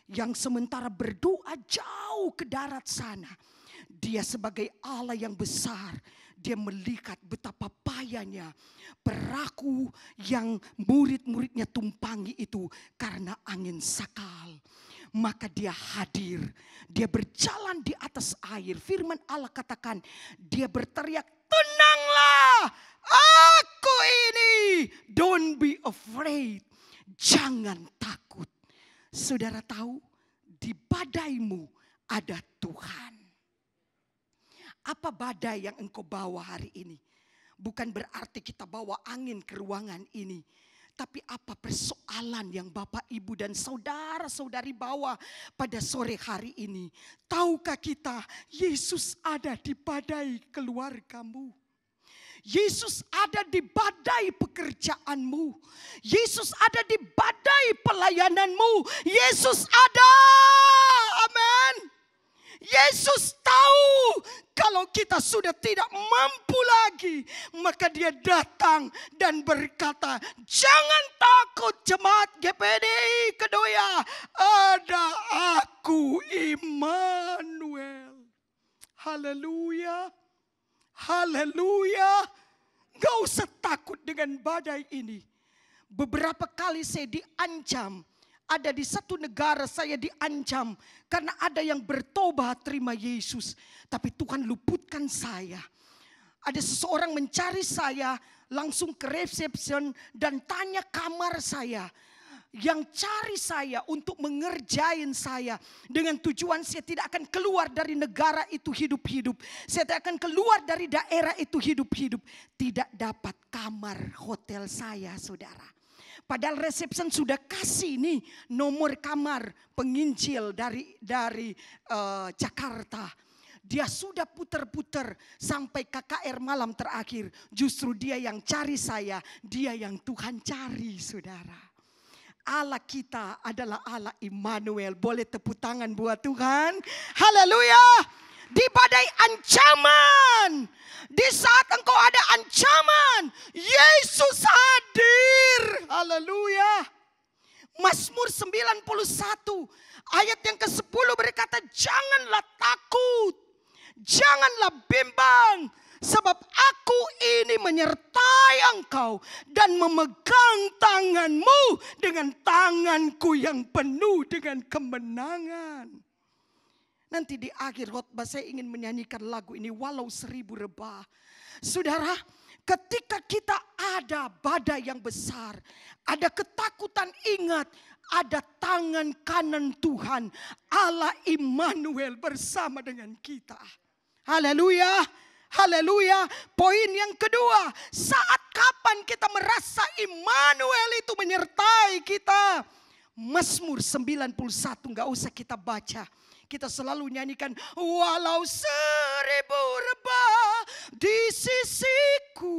yang sementara berdoa jauh ke darat sana. Dia sebagai Allah yang besar, dia melihat betapa payahnya perahu yang murid-muridnya tumpangi itu karena angin sakal. Maka dia hadir, dia berjalan di atas air. Firman Allah katakan, dia berteriak, "Tenanglah, aku ini." don't be afraid. Jangan takut. Saudara tahu, di badaimu ada Tuhan. Apa badai yang engkau bawa hari ini? Bukan berarti kita bawa angin ke ruangan ini. Tapi apa persoalan yang Bapak, Ibu, dan saudara-saudari bawa pada sore hari ini? Tahukah kita Yesus ada di badai keluargamu? Yesus ada di badai pekerjaanmu. Yesus ada di badai pelayananmu. Yesus ada. Amin. Yesus tahu kalau kita sudah tidak mampu lagi, maka dia datang dan berkata, jangan takut jemaat GPDI Kedoya, ada aku Immanuel. Haleluya, haleluya. Gak usah takut dengan badai ini. Beberapa kali saya diancam. Ada di satu negara saya diancam karena ada yang bertobat terima Yesus. Tapi Tuhan luputkan saya. Ada seseorang mencari saya langsung ke reception dan tanya kamar saya. Yang cari saya untuk mengerjain saya dengan tujuan saya tidak akan keluar dari negara itu hidup-hidup. Saya tidak akan keluar dari daerah itu hidup-hidup. Tidak dapat kamar hotel saya, saudara. Padahal reception sudah kasih nih nomor kamar penginjil dari Jakarta. Dia sudah putar-putar sampai KKR malam terakhir. Justru dia yang cari saya, dia yang Tuhan cari, saudara. Allah kita adalah Allah Immanuel. Boleh tepuk tangan buat Tuhan. Haleluya. Di badai ancaman, di saat engkau ada ancaman, Yesus hadir. Haleluya. Mazmur 91 ayat yang ke-10 berkata, janganlah takut, janganlah bimbang, sebab aku ini menyertai engkau dan memegang tanganmu dengan tanganku yang penuh dengan kemenangan. Nanti di akhir khotbah saya ingin menyanyikan lagu ini, walau 1000 rebah. Saudara, ketika kita ada badai yang besar, ada ketakutan, ingat ada tangan kanan Tuhan, Allah Immanuel bersama dengan kita. Haleluya, haleluya. Poin yang kedua, saat kapan kita merasa Immanuel itu menyertai kita? Mazmur 91 gak usah kita baca. Kita selalu nyanyikan, walau 1000 rebah di sisiku,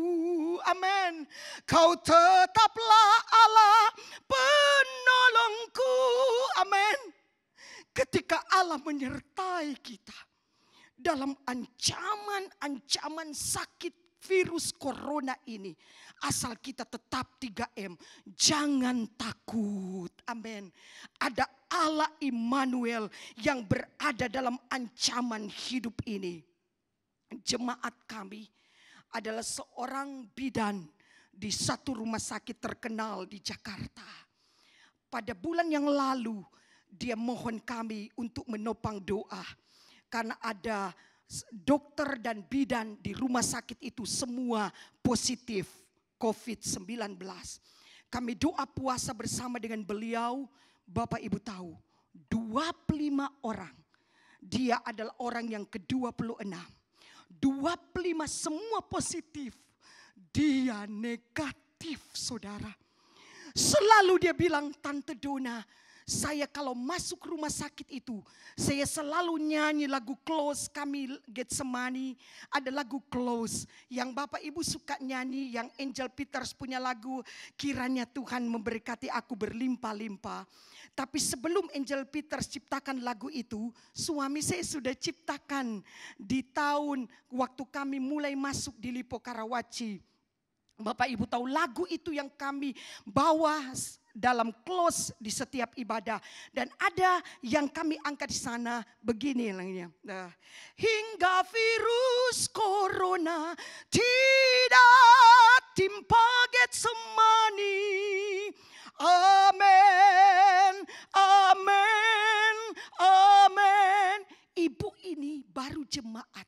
amin, kau tetaplah Allah penolongku, amin. Ketika Allah menyertai kita dalam ancaman sakit virus corona ini, asal kita tetap 3M, jangan takut, amin. Ada Allah Immanuel yang berada dalam ancaman hidup ini. Jemaat kami adalah seorang bidan di satu rumah sakit terkenal di Jakarta. Pada bulan yang lalu dia mohon kami untuk menopang doa. Karena ada dokter dan bidan di rumah sakit itu semua positif COVID-19. Kami doa puasa bersama dengan beliau. Bapak Ibu tahu, 25 orang. Dia adalah orang yang ke-26. 25 semua positif. Dia negatif, saudara. Selalu dia bilang, Tante Dona, saya kalau masuk rumah sakit itu, saya selalu nyanyi lagu Close, kami Getsemani. Ada lagu Close yang Bapak Ibu suka nyanyi, yang Angel Peters punya lagu, kiranya Tuhan memberkati aku berlimpah-limpah. Tapi sebelum Angel Peters ciptakan lagu itu, suami saya sudah ciptakan di tahun waktu kami mulai masuk di Lipo Karawaci. Bapak Ibu tahu lagu itu yang kami bawa dalam close di setiap ibadah. Dan ada yang kami angkat di sana begini langnya. Hingga virus corona tidak timpa Getsemani. Amin, amin, amin. Ibu ini baru jemaat.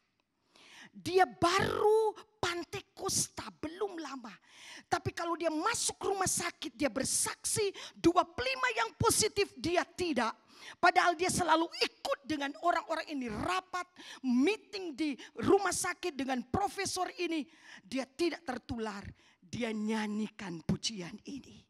Dia baru Pantekosta, belum lama. Tapi kalau dia masuk rumah sakit dia bersaksi 25 yang positif dia tidak. Padahal dia selalu ikut dengan orang-orang ini rapat, meeting di rumah sakit dengan profesor ini. Dia tidak tertular, dia nyanyikan pujian ini.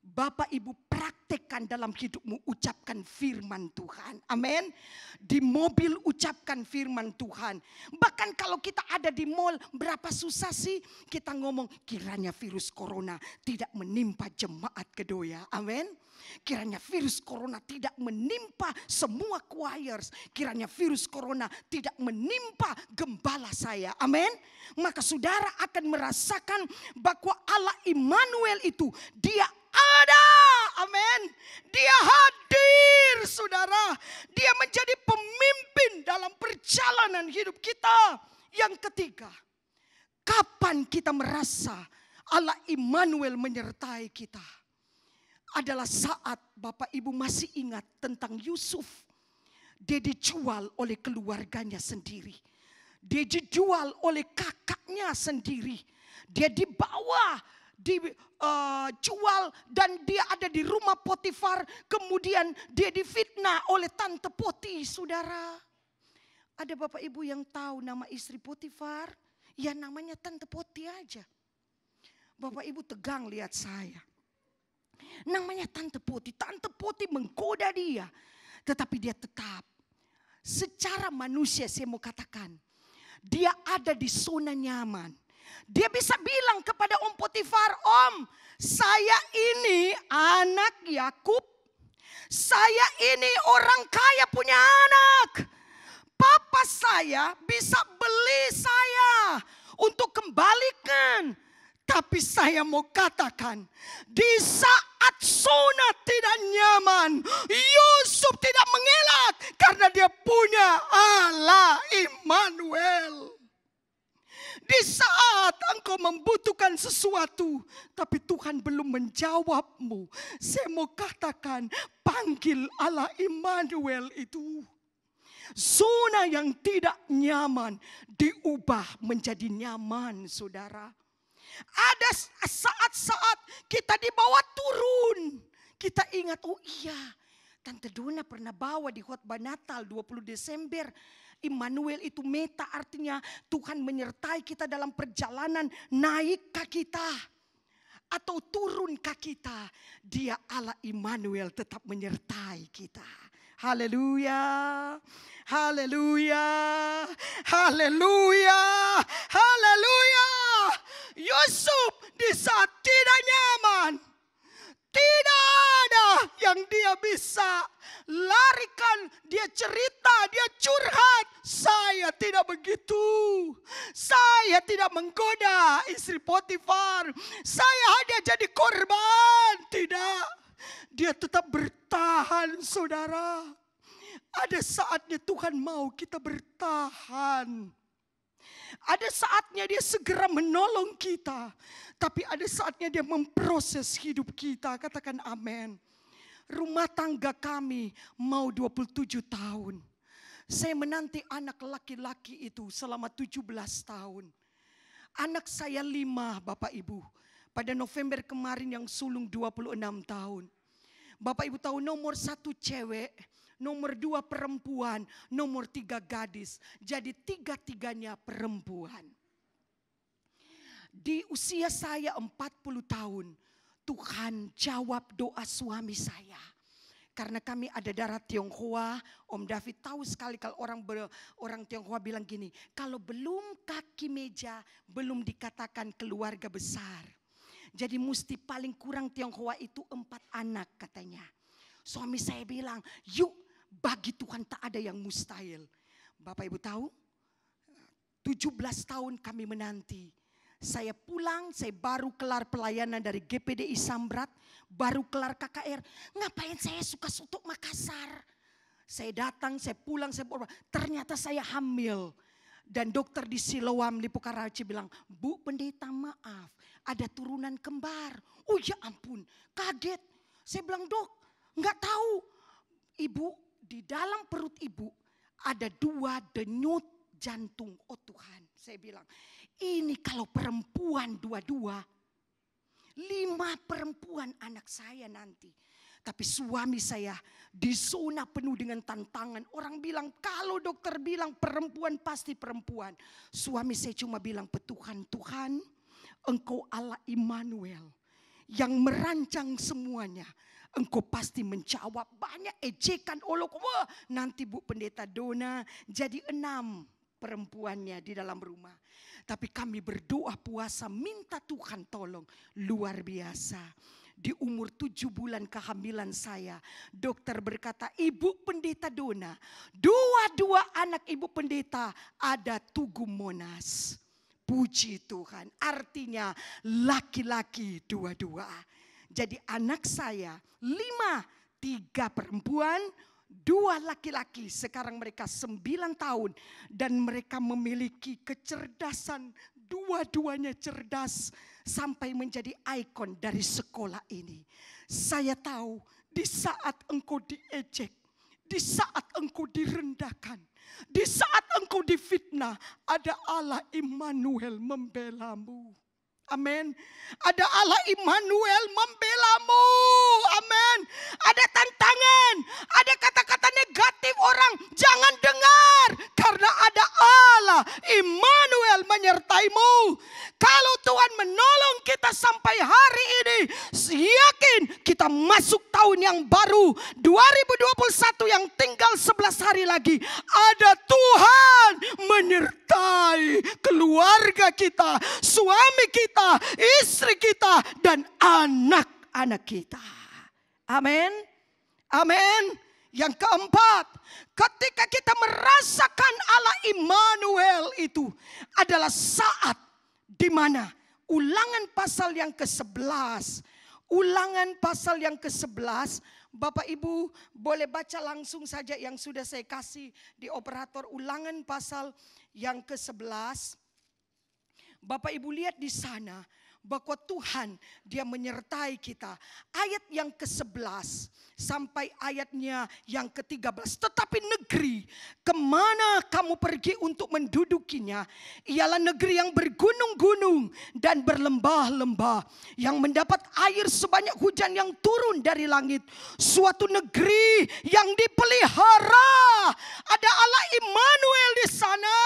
Bapak Ibu praktekkan dalam hidupmu, ucapkan firman Tuhan. Amin. Di mobil ucapkan firman Tuhan. Bahkan kalau kita ada di mall, berapa susah sih kita ngomong kiranya virus corona tidak menimpa jemaat Kedoya. Amin. Kiranya virus corona tidak menimpa semua choirs. Kiranya virus corona tidak menimpa gembala saya. Amin. Maka saudara akan merasakan bahwa Allah Immanuel itu dia ada. Amin. Dia hadir saudara. Dia menjadi pemimpin dalam perjalanan hidup kita. Yang ketiga, kapan kita merasa Allah Immanuel menyertai kita? Adalah saat Bapak Ibu masih ingat tentang Yusuf. Dia dijual oleh keluarganya sendiri. Dia dijual oleh kakaknya sendiri. Dia dibawa, dijual dan dia ada di rumah Potifar. Kemudian dia difitnah oleh tante Poti, saudara. Ada Bapak Ibu yang tahu nama istri Potifar? Ya namanya tante Poti aja. Bapak Ibu tegang lihat saya. Namanya tante Poti. Tante Poti menggoda dia. Tetapi dia tetap. Secara manusia saya mau katakan. Dia ada di zona nyaman. Dia bisa bilang kepada Om Potifar, Om, saya ini anak Yakub. Saya ini orang kaya punya anak. Papa saya bisa beli saya untuk kembalikan. Tapi saya mau katakan, di saat zona tidak nyaman, Yusuf tidak mengelak karena dia punya Allah Immanuel. Di saat engkau membutuhkan sesuatu, tapi Tuhan belum menjawabmu, saya mau katakan, panggil Allah Immanuel itu. Zona yang tidak nyaman diubah menjadi nyaman, saudara. Ada saat-saat kita dibawa turun. Kita ingat, oh iya, Tante Dona pernah bawa di khotbah Natal 20 Desember. Immanuel itu meta, artinya Tuhan menyertai kita dalam perjalanan naik ke kita. Atau turun ke kita. Dia Allah Immanuel tetap menyertai kita. Haleluya, haleluya, haleluya, haleluya. Yusuf di saat tidak nyaman, tidak ada yang dia bisa larikan. Dia cerita, dia curhat. Saya tidak begitu. Saya tidak menggoda istri Potifar. Saya hanya jadi korban. Tidak. Dia tetap bertahan, saudara. Ada saatnya Tuhan mau kita bertahan. Ada saatnya dia segera menolong kita. Tapi ada saatnya dia memproses hidup kita. Katakan amin. Rumah tangga kami mau 27 tahun. Saya menanti anak laki-laki itu selama 17 tahun. Anak saya 5 Bapak Ibu. Pada November kemarin yang sulung 26 tahun. Bapak Ibu tahu nomor 1 cewek. Nomor 2 perempuan, nomor 3 gadis. Jadi 3-3-nya perempuan. Di usia saya 40 tahun, Tuhan jawab doa suami saya. Karena kami ada darah Tionghoa, Om David tahu sekali kalau orang Tionghoa bilang gini, kalau belum kaki meja, belum dikatakan keluarga besar. Jadi mesti paling kurang Tionghoa itu 4 anak katanya. Suami saya bilang, yuk. Bagi Tuhan tak ada yang mustahil. Bapak Ibu tahu, 17 tahun kami menanti. Saya pulang, saya baru kelar pelayanan dari GPDI Sambrat, baru kelar KKR. Ngapain saya suka untuk Makassar? Saya datang, saya pulang, ternyata saya hamil. Dan dokter di Siloam, Lipo Karawaci bilang, Bu pendeta maaf, ada turunan kembar. Oh ya ampun, kaget. Saya bilang, Dok, nggak tahu. Ibu, di dalam perut ibu ada 2 denyut jantung. Oh Tuhan, saya bilang, ini kalau perempuan 2-2, 5 perempuan anak saya nanti. Tapi suami saya di zona penuh dengan tantangan. Orang bilang, kalau dokter bilang perempuan pasti perempuan. Suami saya cuma bilang, Tuhan, Tuhan, Engkau Allah Immanuel yang merancang semuanya. Engkau pasti menjawab. Banyak ejekan, olok. Wah, nanti Bu Pendeta Dona jadi 6 perempuannya di dalam rumah. Tapi kami berdoa puasa minta Tuhan tolong. Luar biasa. Di umur 7 bulan kehamilan saya, dokter berkata, Ibu Pendeta Dona, dua anak Ibu Pendeta ada Tugu Monas. Puji Tuhan, artinya laki-laki 2. Jadi anak saya 5, 3 perempuan, 2 laki-laki. Sekarang mereka 9 tahun dan mereka memiliki kecerdasan. Dua-duanya cerdas sampai menjadi ikon dari sekolah ini. Saya tahu di saat engkau diejek, di saat engkau direndahkan, di saat engkau difitnah, ada Allah Immanuel membelamu. Amin. Ada Allah Immanuel membelamu. Amin. Ada tantangan, ada kata-kata negatif orang, jangan dengar. Karena ada Allah Immanuel menyertaimu. Kalau Tuhan menolong kita sampai hari ini, yakin kita masuk tahun yang baru 2021 yang tinggal 11 hari lagi. Ada Tuhan menyertai keluarga kita, suami kita, istri kita, dan anak-anak kita. Amin. Amin. Yang keempat, ketika kita merasakan Allah Immanuel itu adalah saat di mana Ulangan pasal yang ke-11. Ulangan pasal yang ke-11. Bapak Ibu boleh baca langsung saja yang sudah saya kasih di operator. Ulangan pasal yang ke-11. Bapak Ibu lihat di sana bahwa Tuhan dia menyertai kita. Ayat yang ke-11 sampai ayatnya yang ke-13. Tetapi negeri kemana kamu pergi untuk mendudukinya ialah negeri yang bergunung-gunung dan berlembah-lembah, yang mendapat air sebanyak hujan yang turun dari langit. Suatu negeri yang dipelihara. Ada Allah Immanuel di sana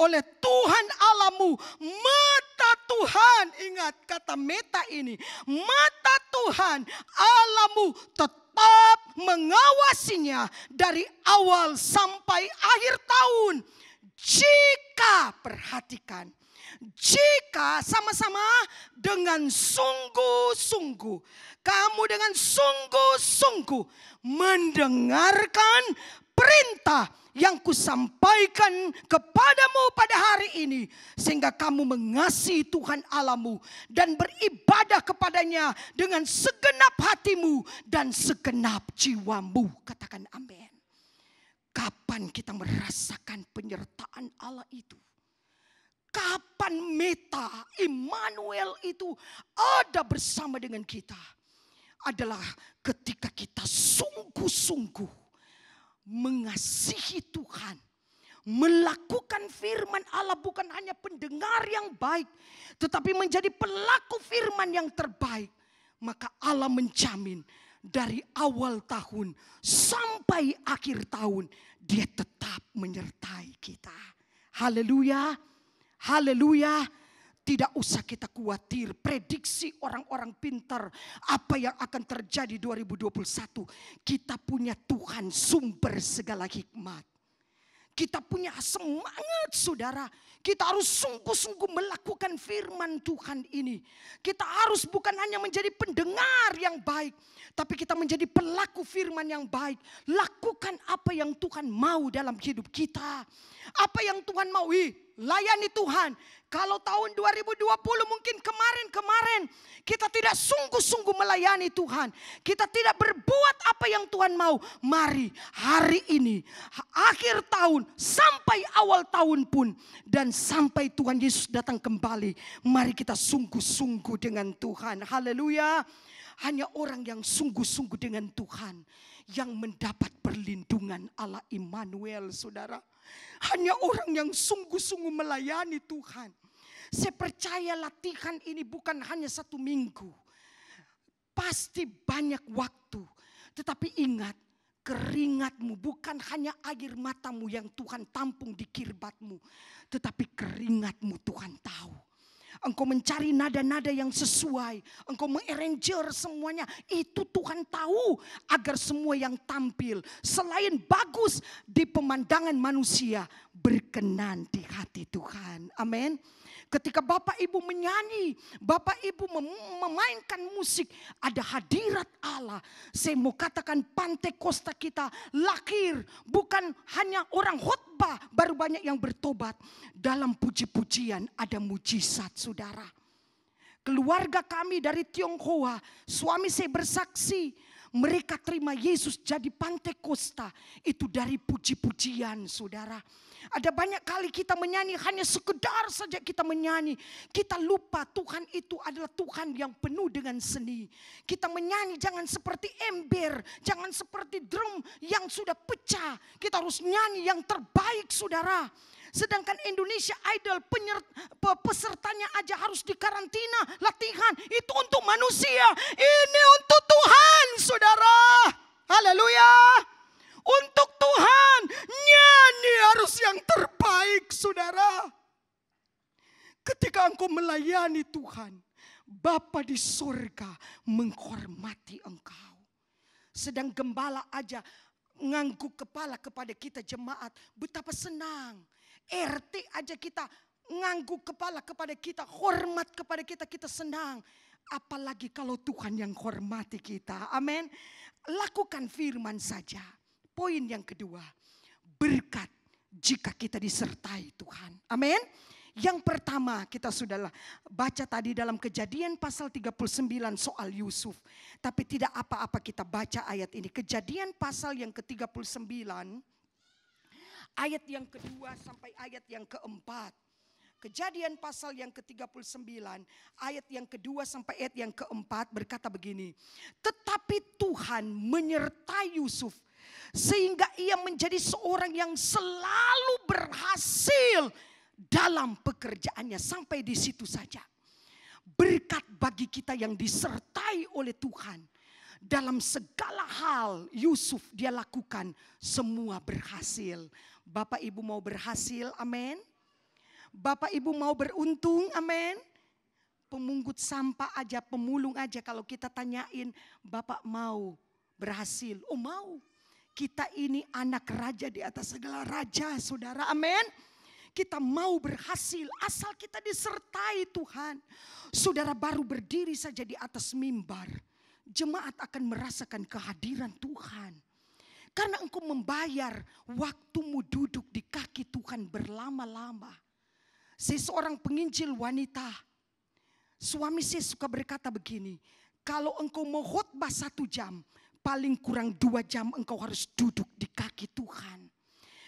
oleh Tuhan Allahmu. Mata Tuhan, ingat kata meta ini, mata Tuhan Allahmu tetap mengawasinya dari awal sampai akhir tahun. Jika, perhatikan, jika sama-sama dengan sungguh-sungguh, kamu dengan sungguh-sungguh mendengarkan perintah yang kusampaikan kepadamu pada hari ini, sehingga kamu mengasihi Tuhan Allahmu dan beribadah kepadanya dengan segenap hatimu dan segenap jiwamu. Katakan amin. Kapan kita merasakan penyertaan Allah itu? Kapan meta Immanuel itu ada bersama dengan kita? Adalah ketika kita sungguh-sungguh mengasihi Tuhan, melakukan firman Allah, bukan hanya pendengar yang baik, tetapi menjadi pelaku firman yang terbaik. Maka Allah menjamin dari awal tahun sampai akhir tahun, Dia tetap menyertai kita. Haleluya, haleluya. Tidak usah kita khawatir prediksi orang-orang pintar apa yang akan terjadi 2021. Kita punya Tuhan sumber segala hikmat. Kita punya semangat saudara. Kita harus sungguh-sungguh melakukan firman Tuhan ini. Kita harus bukan hanya menjadi pendengar yang baik, tapi kita menjadi pelaku firman yang baik. Lakukan apa yang Tuhan mau dalam hidup kita. Apa yang Tuhan mau, layani Tuhan. Kalau tahun 2020 mungkin kemarin kita tidak sungguh-sungguh melayani Tuhan. Kita tidak berbuat apa yang Tuhan mau. Mari hari ini, akhir tahun sampai awal tahun pun, dan sampai Tuhan Yesus datang kembali, mari kita sungguh-sungguh dengan Tuhan. Haleluya. Hanya orang yang sungguh-sungguh dengan Tuhan yang mendapat perlindungan Allah Immanuel, saudara. Hanya orang yang sungguh-sungguh melayani Tuhan. Saya percaya latihan ini bukan hanya 1 minggu. Pasti banyak waktu. Tetapi ingat, keringatmu bukan hanya air matamu yang Tuhan tampung di kirbatmu. Tetapi keringatmu Tuhan tahu. Engkau mencari nada-nada yang sesuai. Engkau mengarranger semuanya. Itu Tuhan tahu. Agar semua yang tampil selain bagus di pemandangan manusia, berkenan di hati Tuhan. Amin. Ketika Bapak Ibu menyanyi, Bapak Ibu memainkan musik, ada hadirat Allah. Saya mau katakan Pantekosta kita lahir bukan hanya orang khotbah, baru banyak yang bertobat. Dalam puji-pujian ada mujizat, saudara. Keluarga kami dari Tionghoa, suami saya bersaksi, mereka terima Yesus jadi Pantekosta. Itu dari puji-pujian, saudara. Ada banyak kali kita menyanyi hanya sekedar saja kita menyanyi. Kita lupa Tuhan itu adalah Tuhan yang penuh dengan seni. Kita menyanyi jangan seperti ember, jangan seperti drum yang sudah pecah. Kita harus nyanyi yang terbaik, saudara. Sedangkan Indonesia Idol pesertanya aja harus dikarantina latihan. Itu untuk manusia, ini untuk Tuhan, saudara. Haleluya. Untuk Tuhan, nyanyi harus yang terbaik, saudara. Ketika engkau melayani Tuhan, Bapa di surga menghormati engkau. Sedang gembala aja ngangguk kepala kepada kita jemaat, betapa senang. RT aja kita ngangguk kepala kepada kita, hormat kepada kita, kita senang. Apalagi kalau Tuhan yang hormati kita. Amin. Lakukan firman saja. Poin yang kedua, berkat jika kita disertai Tuhan. Amin. Yang pertama kita sudah baca tadi dalam Kejadian pasal 39 soal Yusuf. Tapi tidak apa-apa kita baca ayat ini. Kejadian pasal yang ke-39 ayat yang kedua sampai ayat yang keempat. Kejadian pasal yang ke-39 ayat yang kedua sampai ayat yang keempat berkata begini. Tetapi Tuhan menyertai Yusuf sehingga ia menjadi seorang yang selalu berhasil dalam pekerjaannya. Sampai di situ saja. Berkat bagi kita yang disertai oleh Tuhan. Dalam segala hal Yusuf dia lakukan semua berhasil. Bapak Ibu mau berhasil, amin. Bapak Ibu mau beruntung, amin. Pemungut sampah aja, pemulung aja kalau kita tanyain, Bapak mau berhasil? Oh mau. Kita ini anak raja di atas segala raja, saudara, amin. Kita mau berhasil asal kita disertai Tuhan. Saudara baru berdiri saja di atas mimbar, jemaat akan merasakan kehadiran Tuhan. Karena engkau membayar waktumu duduk di kaki Tuhan berlama-lama. Saya seorang penginjil wanita. Suami saya suka berkata begini, kalau engkau mau khotbah 1 jam, paling kurang 2 jam engkau harus duduk di kaki Tuhan.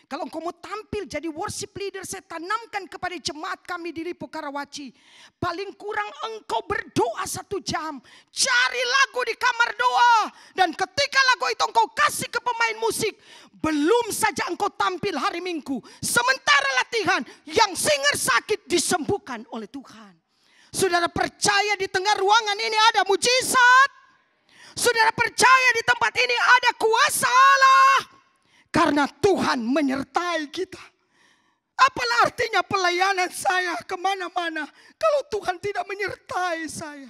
Kalau engkau mau tampil jadi worship leader, saya tanamkan kepada jemaat kami di Lipo Karawaci. Paling kurang engkau berdoa 1 jam. Cari lagu di kamar doa. Dan ketika lagu itu engkau kasih ke pemain musik, belum saja engkau tampil hari Minggu. Sementara latihan, yang singer sakit disembuhkan oleh Tuhan. Saudara percaya di tengah ruangan ini ada mujizat? Saudara percaya di tempat ini ada kuasa Allah? Karena Tuhan menyertai kita. Apalah artinya pelayanan saya kemana-mana kalau Tuhan tidak menyertai saya.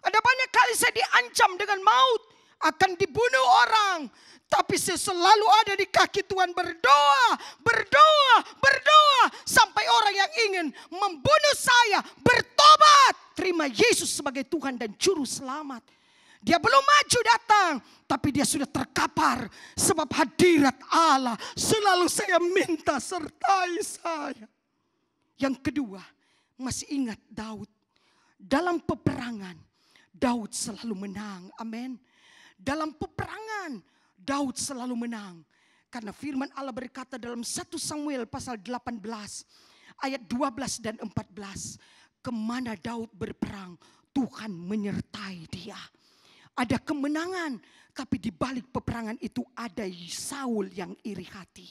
Ada banyak kali saya diancam dengan maut, akan dibunuh orang. Tapi saya selalu ada di kaki Tuhan berdoa, berdoa, berdoa. Sampai orang yang ingin membunuh saya bertobat. Terima Yesus sebagai Tuhan dan Juru Selamat. Dia belum maju datang, tapi dia sudah terkapar. Sebab hadirat Allah selalu saya minta sertai saya. Yang kedua, masih ingat Daud. Dalam peperangan, Daud selalu menang. Amin. Dalam peperangan, Daud selalu menang. Karena firman Allah berkata dalam 1 Samuel pasal 18, ayat 12 dan 14. Kemana Daud berperang, Tuhan menyertai dia. Ada kemenangan, tapi di balik peperangan itu ada Saul yang iri hati.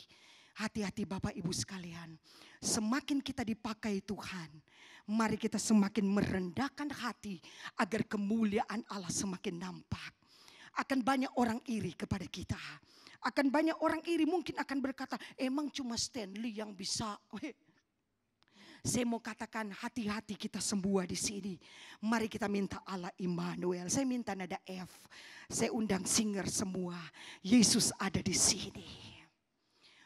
Hati-hati Bapak Ibu sekalian. Semakin kita dipakai Tuhan, Mari kita semakin merendahkan hati agar kemuliaan Allah semakin nampak. Akan banyak orang iri kepada kita. Akan banyak orang iri mungkin akan berkata, emang cuma Stanley yang bisa. Saya mau katakan hati-hati kita semua di sini. Mari kita minta Allah Immanuel. Saya minta nada F. Saya undang singer semua. Yesus ada di sini.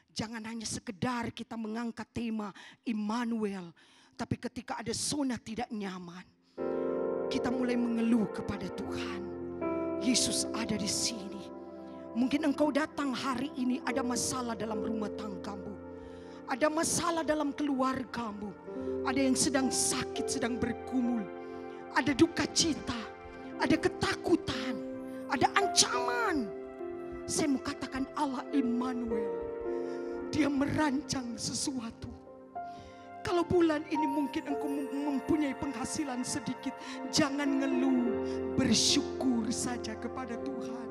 Jangan hanya sekedar kita mengangkat tema Immanuel. Tapi ketika ada zona tidak nyaman, kita mulai mengeluh kepada Tuhan. Yesus ada di sini. Mungkin engkau datang hari ini ada masalah dalam rumah tanggamu. Ada masalah dalam keluargamu. Ada yang sedang sakit, sedang bergumul. Ada duka cita. Ada ketakutan. Ada ancaman. Saya mau katakan Allah Immanuel. Dia merancang sesuatu. Kalau bulan ini mungkin engkau mempunyai penghasilan sedikit, jangan ngeluh, bersyukur saja kepada Tuhan.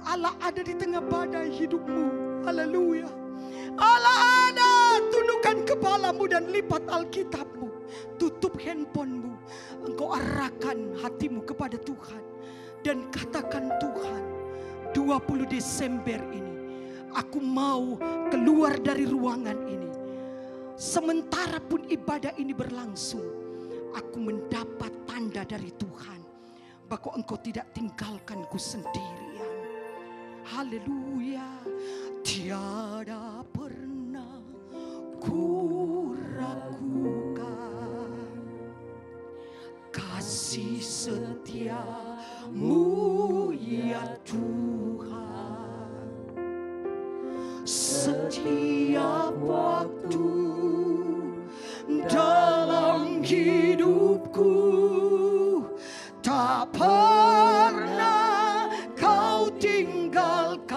Allah ada di tengah badai hidupmu. Haleluya. Allah ada, tundukkan kepalamu dan lipat Alkitabmu. Tutup handphonemu. Engkau arahkan hatimu kepada Tuhan. Dan katakan, Tuhan, 20 Desember ini aku mau keluar dari ruangan ini. Sementara pun ibadah ini berlangsung, aku mendapat tanda dari Tuhan bahwa Engkau tidak tinggalkanku sendirian. Haleluya. Tiada pernah ku ragukan kasih setiamu ya Tuhan. Setiap waktu dalam hidupku tak pernah kau tinggalkan.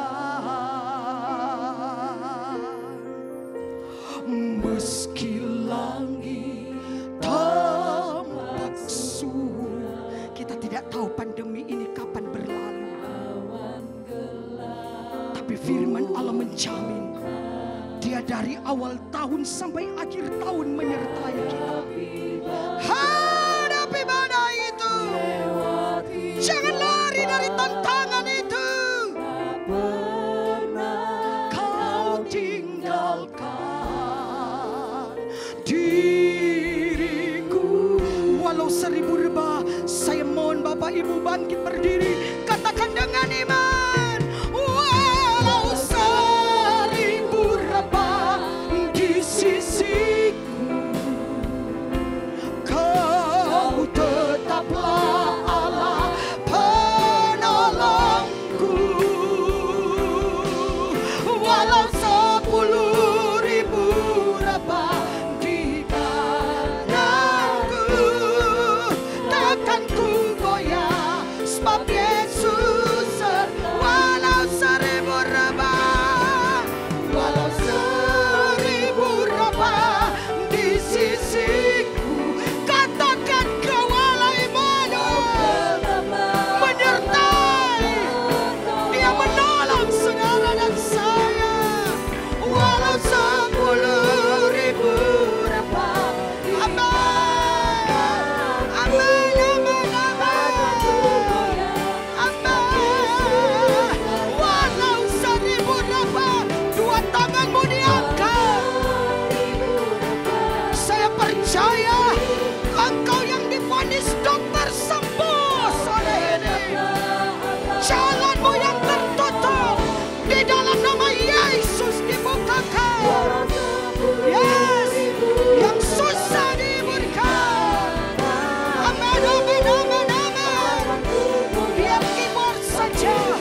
Meski langit tampak suram, kita tidak tahu pandemi ini kapan berlalu. Tapi firman Allah menjamin, Dia dari awal tahun sampai akhir tahun menyertai kita. Hadapi badai itu. Jangan lari dari tantangan itu. Kau tinggalkan diriku. Walau 1000 rebah, saya mohon Bapak Ibu bangkit berdiri. Katakan dengan iman. Walau 1000 rebah di sisiku, Kau tetaplah Allah penolongku. Walau 10.000 rebah di kananku, takkan ku goyah, sebab Yesus walau 1000 rebah, walau 1000 rebah di sisiku. Katakan Kau Allah Immanuel menyertai. Dia menolong saudara dan saya. Walau 10.000 rebah. Amin. Amin. Amin. Amin. Amin. Walau 1000 rebah, dua tanganmu diangkat. Saya percaya Engkau yang divonis dokter sembuh sore ini. Jalanmu yang tertutup di dalam nama Yesus dibukakan. Yes, yang susah diberikan. Amin, amin, amin, amin. Biar keyboard saja.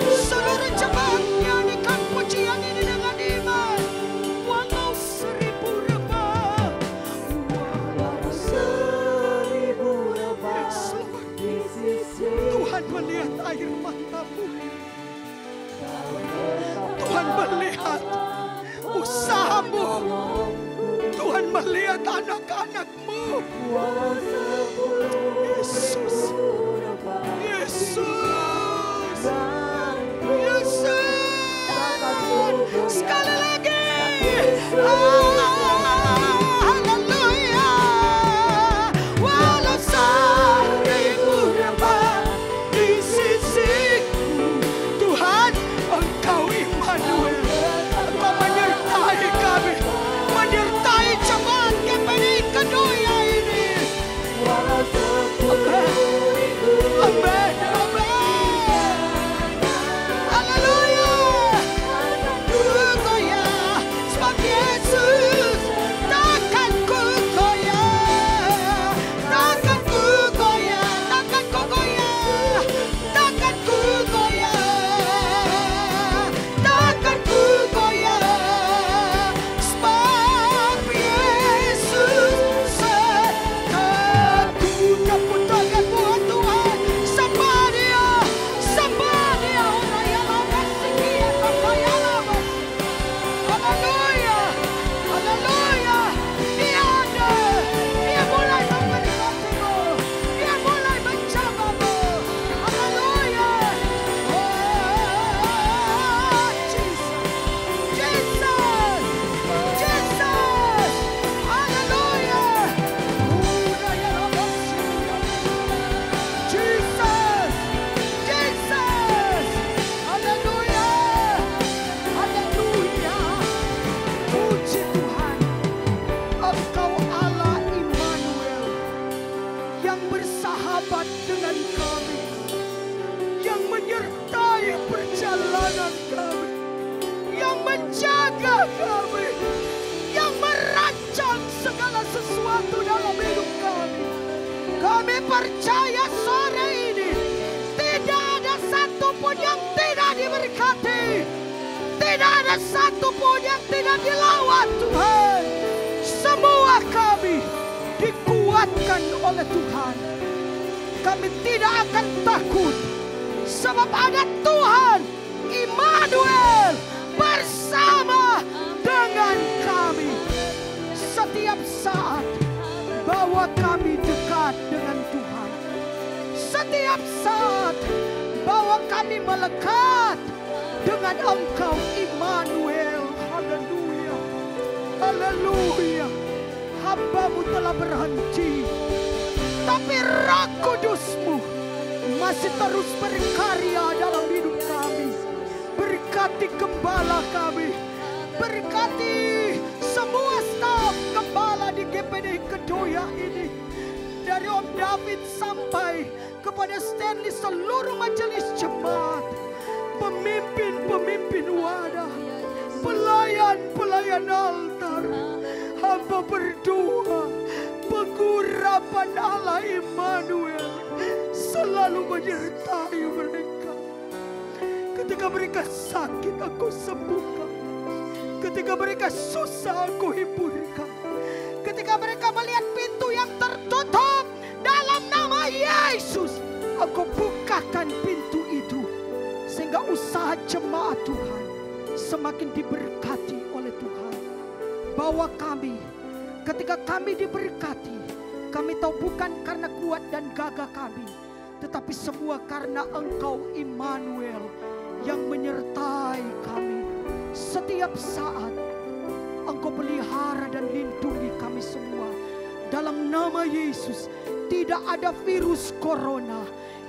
Seluruh jemaat nyanyikan pujian ini dengan iman. Walau 1000 rebah, walau 1000 rebah di sisi. Tuhan melihat air matamu. Tuhan melihat usahamu. Tuhan melihat anak-anakmu. Yesus. Yesus. Yesus. Sekali lagi. Haleluya. Allah kami yang merancang segala sesuatu dalam hidup kami. Kami percaya sore ini tidak ada satupun yang tidak diberkati. Tidak ada satupun yang tidak dilawat Tuhan. Semua kami dikuatkan oleh Tuhan. Kami tidak akan takut. Sebab ada Tuhan Immanuel bersama dengan kami. Setiap saat bahwa kami dekat dengan Tuhan. Setiap saat bahwa kami melekat dengan Engkau Immanuel. Haleluya. Haleluya. Hamba-Mu telah berhenti, tapi Roh Kudus-Mu masih terus berkarya dalam hidup kami. Berkati gembala kami, berkati semua staf gembala di GPD Kedoya ini, dari Om David sampai kepada Stanley, seluruh majelis jemaat, pemimpin-pemimpin wadah, pelayan-pelayan altar. Hamba berdoa pengurapan Allah Immanuel selalu menyertai mereka. Ketika mereka sakit, Engkau sembuhkan. Ketika mereka susah, Engkau hiburkan. Ketika mereka melihat pintu yang tertutup, dalam nama Yesus Engkau bukakan pintu itu, sehingga usaha jemaat Tuhan semakin diberkati oleh Tuhan. Bawa kami, ketika kami diberkati, kami tahu bukan karena kuat dan gagah kami, tetapi semua karena Engkau Immanuel yang menyertai kami. Setiap saat Engkau pelihara dan lindungi kami semua. Dalam nama Yesus, tidak ada virus corona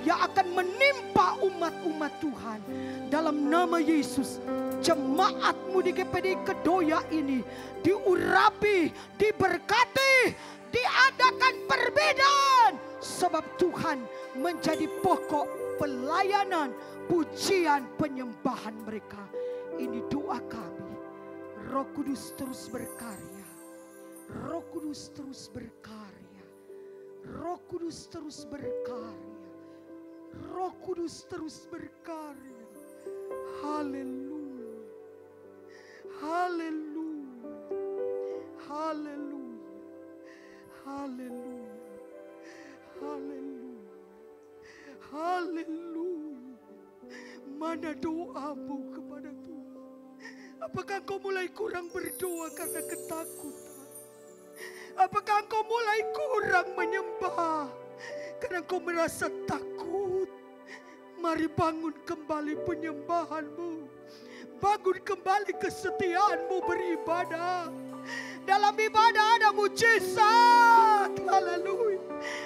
yang akan menimpa umat-umat Tuhan. Dalam nama Yesus, jemaat-Mu di GPD Kedoya ini diurapi, diberkati, diadakan perbedaan. Sebab Tuhan menjadi pokok pelayanan, pujian, penyembahan mereka. Ini doa kami. Roh Kudus terus berkarya. Roh Kudus terus berkarya. Roh Kudus terus berkarya. Roh Kudus terus berkarya. Haleluya. Haleluya. Haleluya. Haleluya. Haleluya. Haleluya. Mana doamu kepada Tuhan? Apakah engkau mulai kurang berdoa karena ketakutan? Apakah engkau mulai kurang menyembah karena engkau merasa takut? Mari bangun kembali penyembahanmu. Bangun kembali kesetiaanmu beribadah. Dalam ibadah ada mujizat. Haleluya.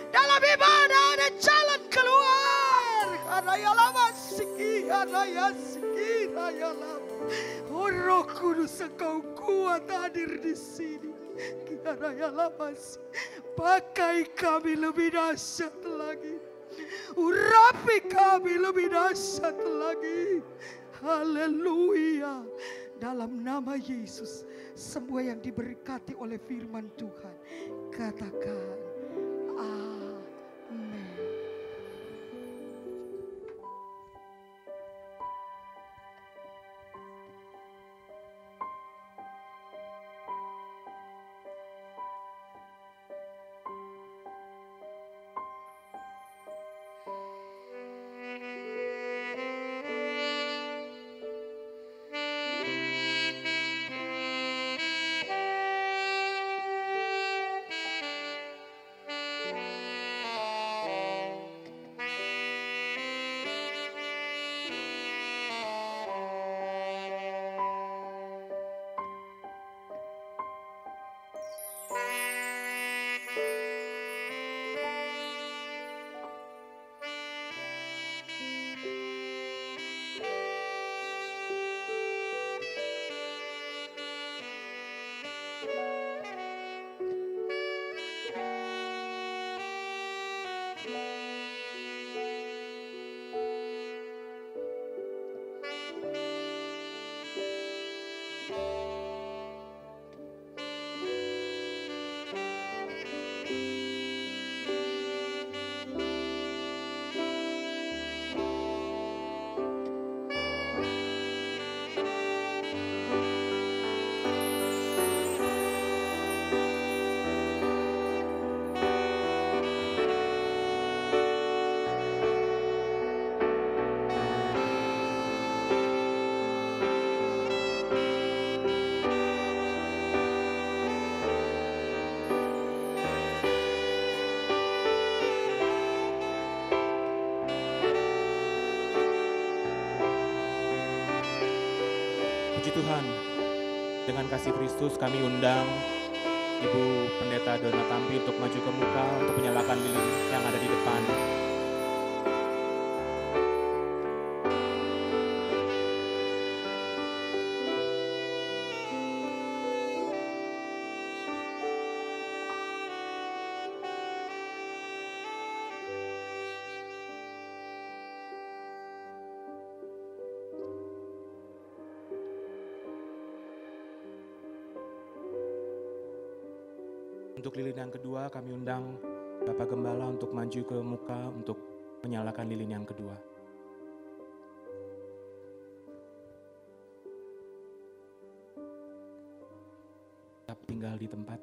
Dalam ibadah ada jalan keluar. Haraya lama siki, haraya siki, haraya lama. Oh Roh Kudus, Engkau kuat hadir di sini. Haraya lama siki. Pakai kami lebih dahsyat lagi. Urapi kami lebih dahsyat lagi. Haleluya. Dalam nama Yesus, semua yang diberkati oleh firman Tuhan, katakan amin. Puji Tuhan, dengan kasih Kristus kami undang Ibu Pendeta Dona Tampi untuk maju ke muka untuk menyalakan lilin yang ada di depan. Untuk lilin yang kedua kami undang Bapak Gembala untuk maju ke muka untuk menyalakan lilin yang kedua. Tetap tinggal di tempat.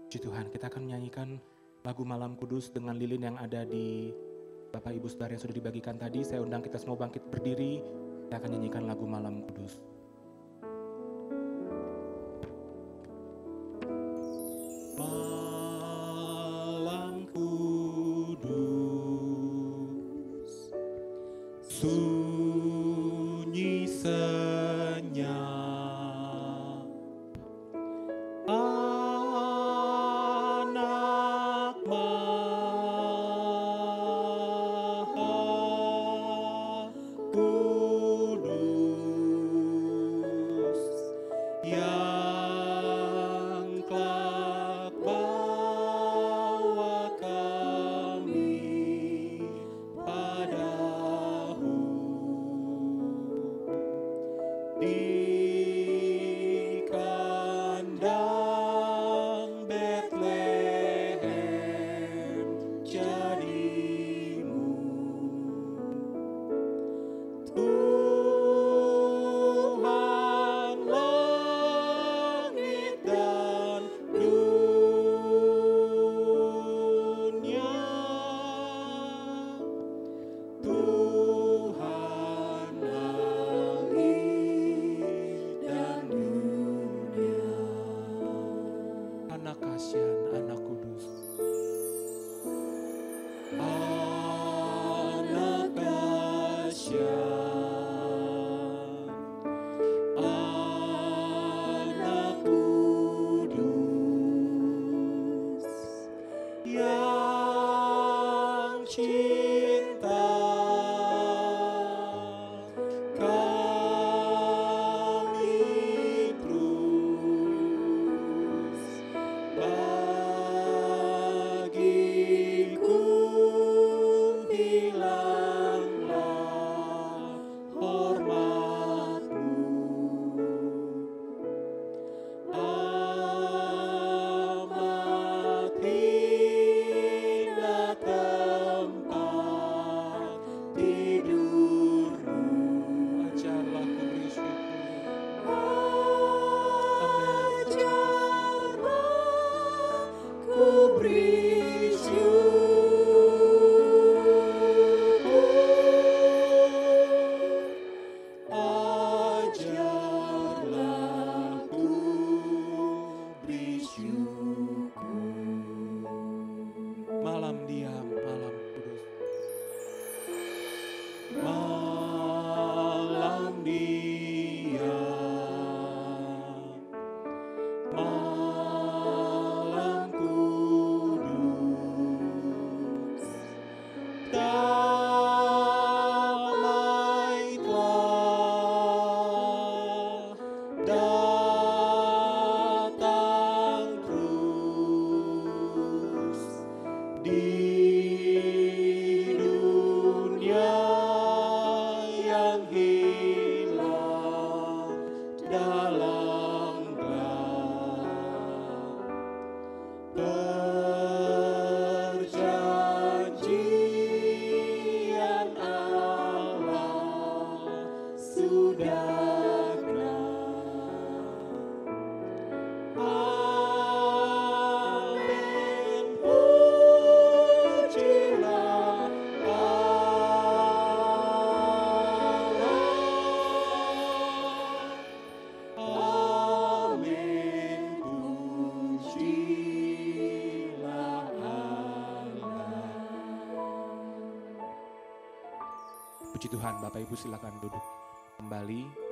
Puji Tuhan, kita akan menyanyikan lagu Malam Kudus dengan lilin yang ada di Bapak Ibu Saudara yang sudah dibagikan tadi. Saya undang kita semua bangkit berdiri, kita akan nyanyikan lagu Malam Kudus. Malam kudus, sunyi senyap. Puji Tuhan, Bapak Ibu silakan duduk kembali.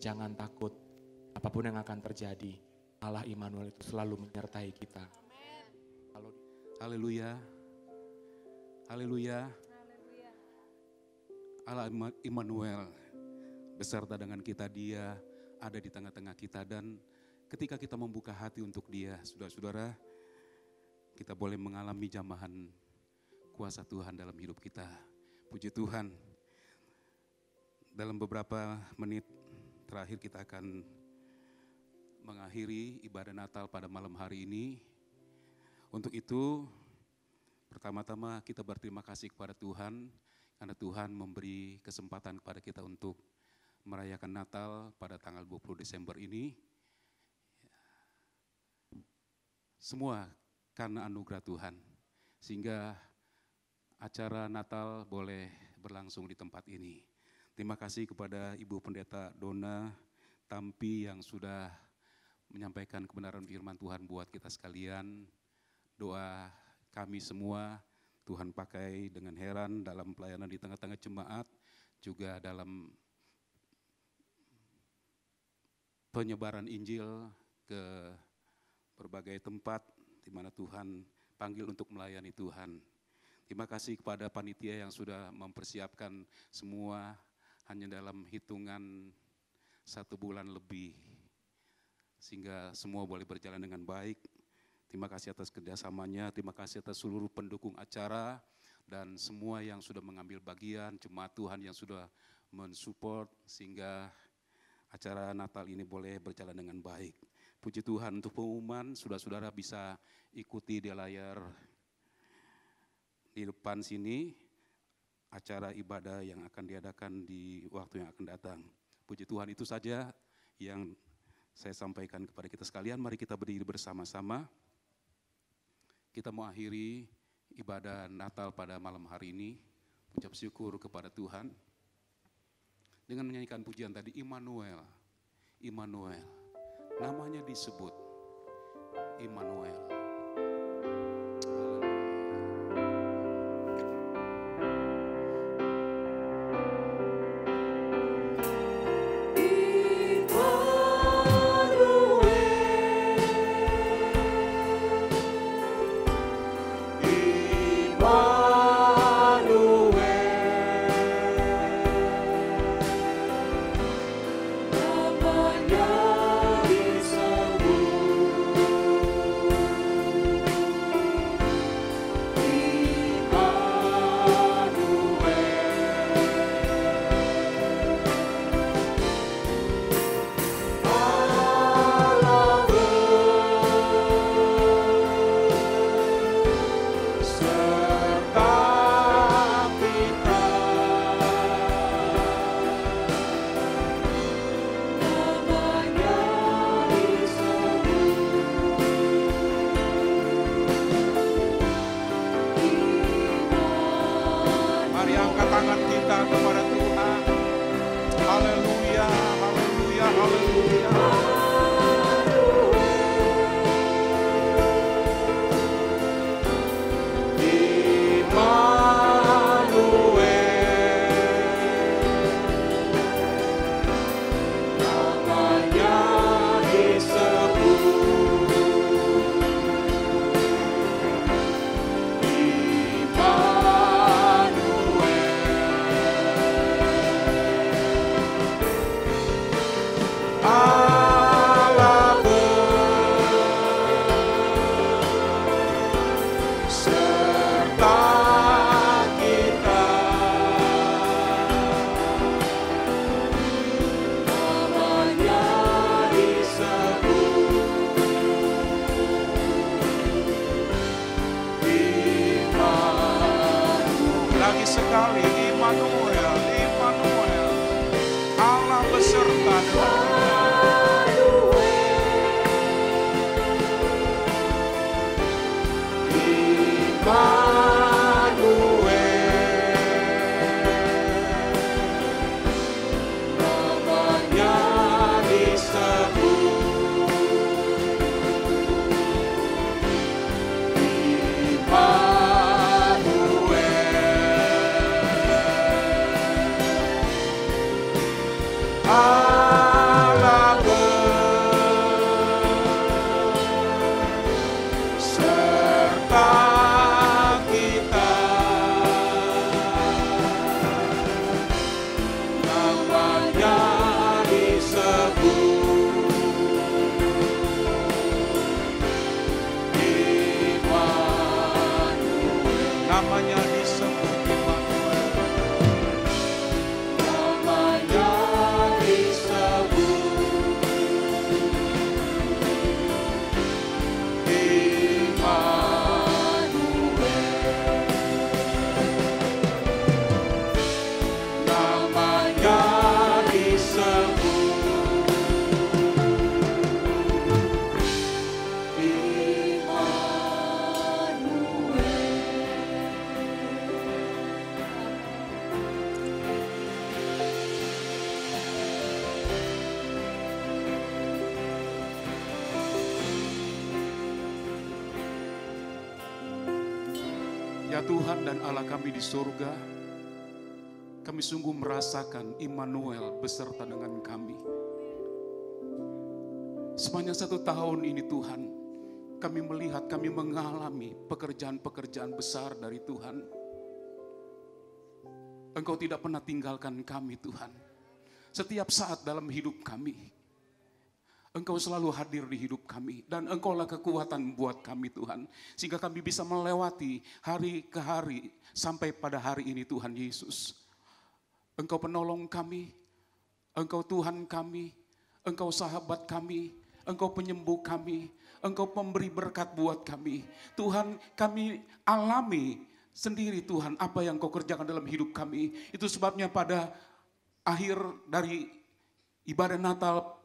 Jangan takut, apapun yang akan terjadi, Allah Immanuel itu selalu menyertai kita. Haleluya, haleluya. Allah Immanuel beserta dengan kita, Dia ada di tengah-tengah kita, dan ketika kita membuka hati untuk Dia, saudara-saudara, kita boleh mengalami jamahan kuasa Tuhan dalam hidup kita. Puji Tuhan. Dalam beberapa menit terakhir kita akan mengakhiri ibadah Natal pada malam hari ini. Untuk itu, pertama-tama kita berterima kasih kepada Tuhan karena Tuhan memberi kesempatan kepada kita untuk merayakan Natal pada tanggal 20 Desember ini. Semua karena anugerah Tuhan, sehingga acara Natal boleh berlangsung di tempat ini. Terima kasih kepada Ibu Pendeta Dona Tampi yang sudah menyampaikan kebenaran firman Tuhan buat kita sekalian. Doa kami semua Tuhan pakai dengan heran dalam pelayanan di tengah-tengah jemaat, juga dalam penyebaran Injil ke berbagai tempat di mana Tuhan panggil untuk melayani Tuhan. Terima kasih kepada panitia yang sudah mempersiapkan semua hanya dalam hitungan 1 bulan lebih, sehingga semua boleh berjalan dengan baik. Terima kasih atas kerjasamanya, terima kasih atas seluruh pendukung acara dan semua yang sudah mengambil bagian, jemaat Tuhan yang sudah mensupport sehingga acara Natal ini boleh berjalan dengan baik. Puji Tuhan, untuk pengumuman saudara-saudara bisa ikuti di layar di depan sini acara ibadah yang akan diadakan di waktu yang akan datang. Puji Tuhan, itu saja yang saya sampaikan kepada kita sekalian. Mari kita berdiri bersama-sama. Kita mau akhiri ibadah Natal pada malam hari ini. Ucap syukur kepada Tuhan dengan menyanyikan pujian tadi, Immanuel, Immanuel. namanya disebut Immanuel. Ya Tuhan dan Allah kami di surga, kami sungguh merasakan Immanuel beserta dengan kami. Sepanjang 1 tahun ini Tuhan, kami melihat, kami mengalami pekerjaan-pekerjaan besar dari Tuhan. Engkau tidak pernah tinggalkan kami Tuhan. Setiap saat dalam hidup kami, Engkau selalu hadir di hidup kami. Dan Engkaulah kekuatan buat kami Tuhan. Sehingga kami bisa melewati hari ke hari sampai pada hari ini Tuhan Yesus. Engkau penolong kami, Engkau Tuhan kami, Engkau sahabat kami, Engkau penyembuh kami, Engkau pemberi berkat buat kami. Tuhan, kami alami sendiri Tuhan apa yang Engkau kerjakan dalam hidup kami. Itu sebabnya pada akhir dari ibadah Natal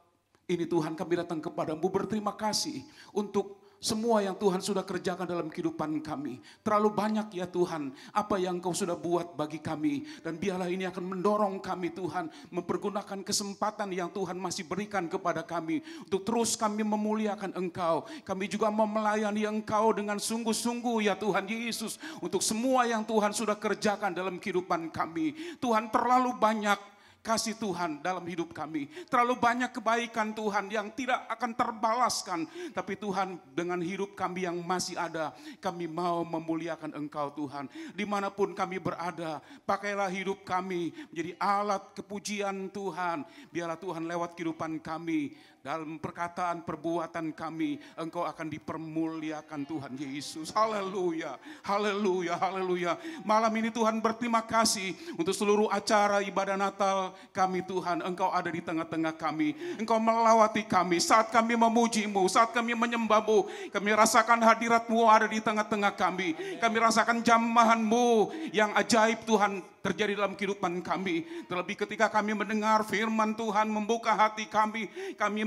ini Tuhan, kami datang kepadamu berterima kasih untuk Semua yang Tuhan sudah kerjakan dalam kehidupan kami. Terlalu banyak ya Tuhan, apa yang Engkau sudah buat bagi kami. Dan biarlah ini akan mendorong kami Tuhan, mempergunakan kesempatan yang Tuhan masih berikan kepada kami. Untuk terus kami memuliakan Engkau. Kami juga mau melayani Engkau dengan sungguh-sungguh ya Tuhan Yesus. Untuk semua yang Tuhan sudah kerjakan dalam kehidupan kami. Tuhan, terlalu banyak kasih Tuhan dalam hidup kami. Terlalu banyak kebaikan Tuhan yang tidak akan terbalaskan. Tapi Tuhan, dengan hidup kami yang masih ada, kami mau memuliakan Engkau Tuhan. Dimanapun kami berada, pakailah hidup kami menjadi alat kepujian Tuhan. Biarlah Tuhan lewat kehidupan kami, dalam perkataan perbuatan kami, Engkau akan dipermuliakan Tuhan Yesus. Haleluya, haleluya, haleluya. Malam ini Tuhan berterima kasih untuk seluruh acara ibadah Natal kami Tuhan. Engkau ada di tengah-tengah kami. Engkau melawati kami saat kami memuji-Mu, saat kami menyembah-Mu. Kami rasakan hadirat-Mu ada di tengah-tengah kami. Kami rasakan jamahan-Mu yang ajaib Tuhan terjadi dalam kehidupan kami. Terlebih ketika kami mendengar firman Tuhan, membuka hati kami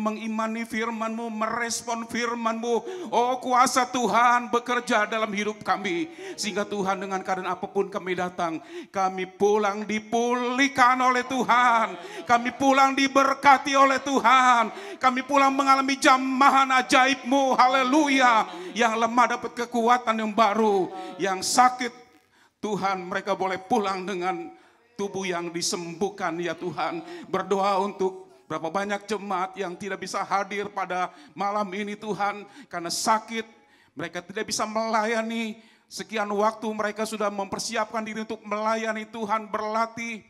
mengimani firman-Mu, merespon firman-Mu. Oh, kuasa Tuhan bekerja dalam hidup kami. Sehingga Tuhan, dengan keadaan apapun kami datang, kami pulang dipulihkan oleh Tuhan. Kami pulang diberkati oleh Tuhan. Kami pulang mengalami jamahan ajaib-Mu. Haleluya. Yang lemah dapat kekuatan yang baru. Yang sakit, Tuhan, mereka boleh pulang dengan tubuh yang disembuhkan ya Tuhan. Berdoa untuk berapa banyak jemaat yang tidak bisa hadir pada malam ini Tuhan. Karena sakit, mereka tidak bisa melayani. Sekian waktu mereka sudah mempersiapkan diri untuk melayani Tuhan, berlatih.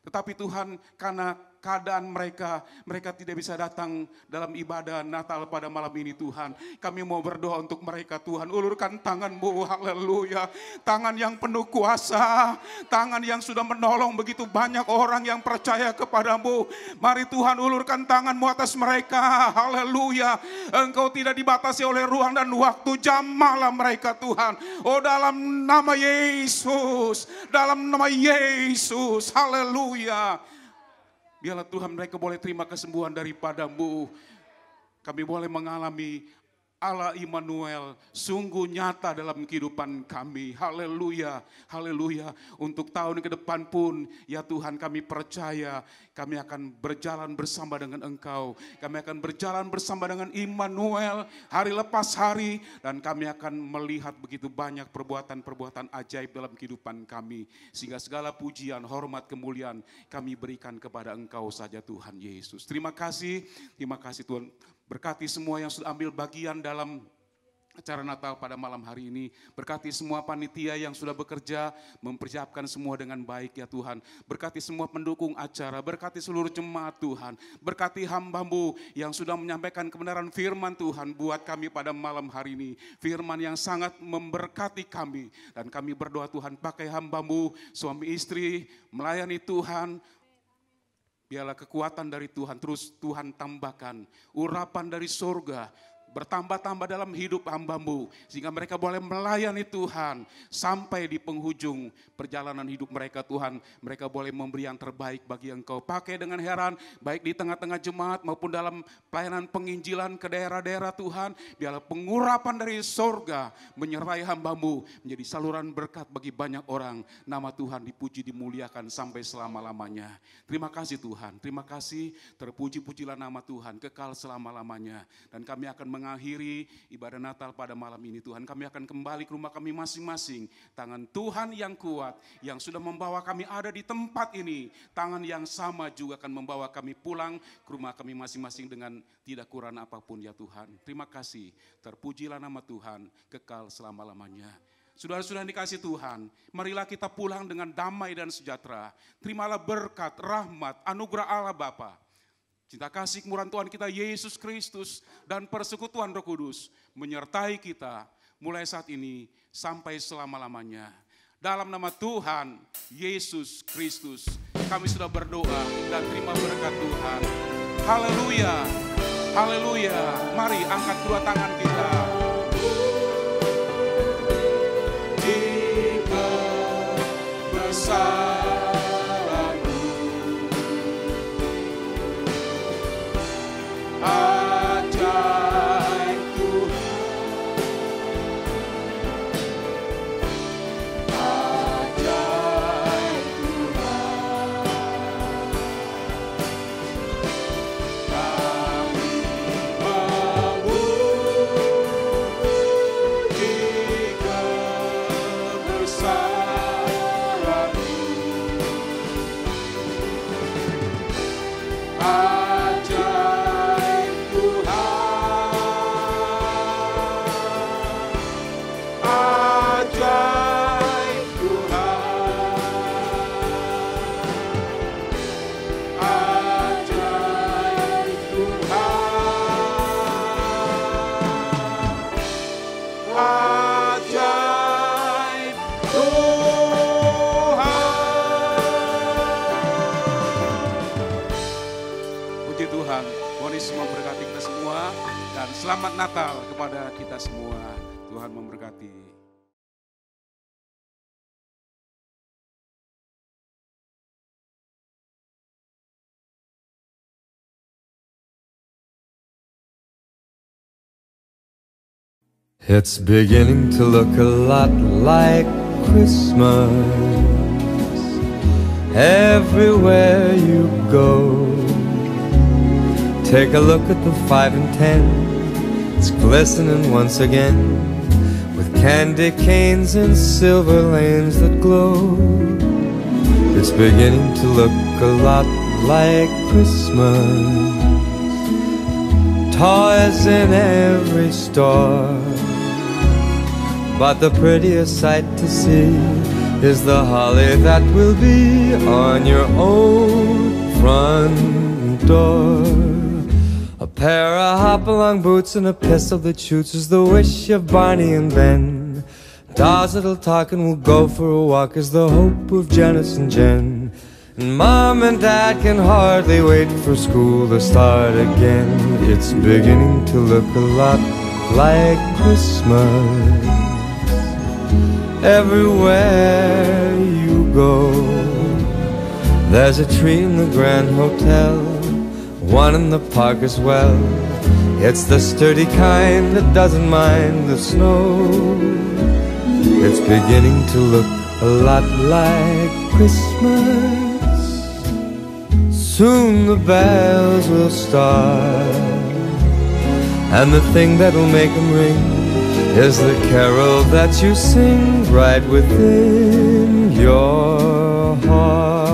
Tetapi Tuhan, karena keadaan mereka tidak bisa datang dalam ibadah Natal pada malam ini Tuhan. Kami mau berdoa untuk mereka Tuhan. Ulurkan tangan-Mu, haleluya. Tangan yang penuh kuasa, tangan yang sudah menolong begitu banyak orang yang percaya kepada-Mu. Mari Tuhan, ulurkan tangan-Mu atas mereka, haleluya. Engkau tidak dibatasi oleh ruang dan waktu, jamahlah mereka Tuhan. Oh, dalam nama Yesus, dalam nama Yesus, haleluya. Biarlah Tuhan, mereka boleh terima kesembuhan daripada-Mu. Kami boleh mengalami Allah Immanuel sungguh nyata dalam kehidupan kami. Haleluya, haleluya. Untuk tahun ke depan pun ya Tuhan, kami percaya kami akan berjalan bersama dengan Engkau. Kami akan berjalan bersama dengan Immanuel hari lepas hari. Dan kami akan melihat begitu banyak perbuatan-perbuatan ajaib dalam kehidupan kami. Sehingga segala pujian, hormat, kemuliaan kami berikan kepada Engkau saja Tuhan Yesus. Terima kasih Tuhan. Berkati semua yang sudah ambil bagian dalam acara Natal pada malam hari ini. Berkati semua panitia yang sudah bekerja, mempersiapkan semua dengan baik ya Tuhan. Berkati semua pendukung acara, berkati seluruh jemaat Tuhan. Berkati hamba-Mu yang sudah menyampaikan kebenaran firman Tuhan buat kami pada malam hari ini. Firman yang sangat memberkati kami. Dan kami berdoa Tuhan, pakai hamba-Mu, suami istri, melayani Tuhan. Biarlah kekuatan dari Tuhan terus Tuhan tambahkan. Urapan dari surga bertambah-tambah dalam hidup hamba-Mu. Sehingga mereka boleh melayani Tuhan sampai di penghujung perjalanan hidup mereka Tuhan. Mereka boleh memberi yang terbaik bagi Engkau. Pakai dengan heran baik di tengah-tengah jemaat maupun dalam pelayanan penginjilan ke daerah-daerah Tuhan. Biarlah pengurapan dari surga menyertai hamba-Mu menjadi saluran berkat bagi banyak orang. Nama Tuhan dipuji dimuliakan sampai selama-lamanya. Terima kasih Tuhan. Terima kasih, terpuji-pujilah nama Tuhan kekal selama-lamanya. Dan kami akan mengakhiri ibadah Natal pada malam ini Tuhan. Kami akan kembali ke rumah kami masing-masing. Tangan Tuhan yang kuat, yang sudah membawa kami ada di tempat ini. Tangan yang sama juga akan membawa kami pulang ke rumah kami masing-masing dengan tidak kurang apapun ya Tuhan. Terima kasih, terpujilah nama Tuhan kekal selama-lamanya. Saudara-saudara dikasih Tuhan, marilah kita pulang dengan damai dan sejahtera. Terimalah berkat, rahmat, anugerah Allah Bapa, cinta kasih kemurahan Tuhan kita Yesus Kristus dan persekutuan Roh Kudus menyertai kita mulai saat ini sampai selama-lamanya. Dalam nama Tuhan Yesus Kristus kami sudah berdoa dan terima berkat Tuhan. Haleluya, haleluya. Mari angkat kedua tangan kita. Jika bersamamu ajaib Tuhan Selamat Natal kepada kita semua. Tuhan memberkati. It's beginning to look a lot like Christmas everywhere you go. Take a look at the 5 and 10. It's glistening once again with candy canes and silver lanes that glow. It's beginning to look a lot like Christmas. Toys in every store, but the prettiest sight to see is the holly that will be on your own front door. A pair of hop-along boots and a pistol that shoots is the wish of Barney and Ben. Dolls that'll talk and will go for a walk is the hope of Janice and Jen. And Mom and Dad can hardly wait for school to start again. It's beginning to look a lot like Christmas everywhere you go. There's a tree in the Grand Hotel, one in the park as well. It's the sturdy kind that doesn't mind the snow. It's beginning to look a lot like Christmas. Soon the bells will start, and the thing that'll make them ring is the carol that you sing right within your heart.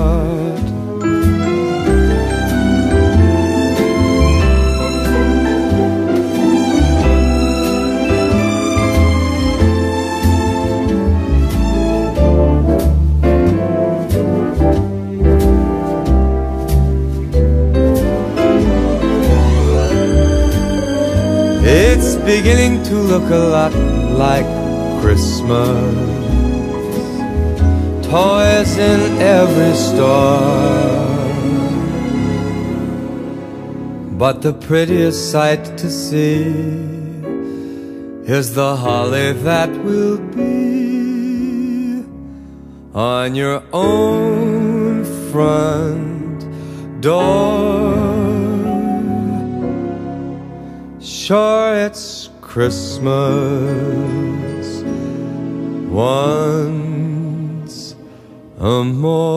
It's beginning to look a lot like Christmas. Toys in every store, but the prettiest sight to see is the holly that will be on your own front door. Sure, it's Christmas once more.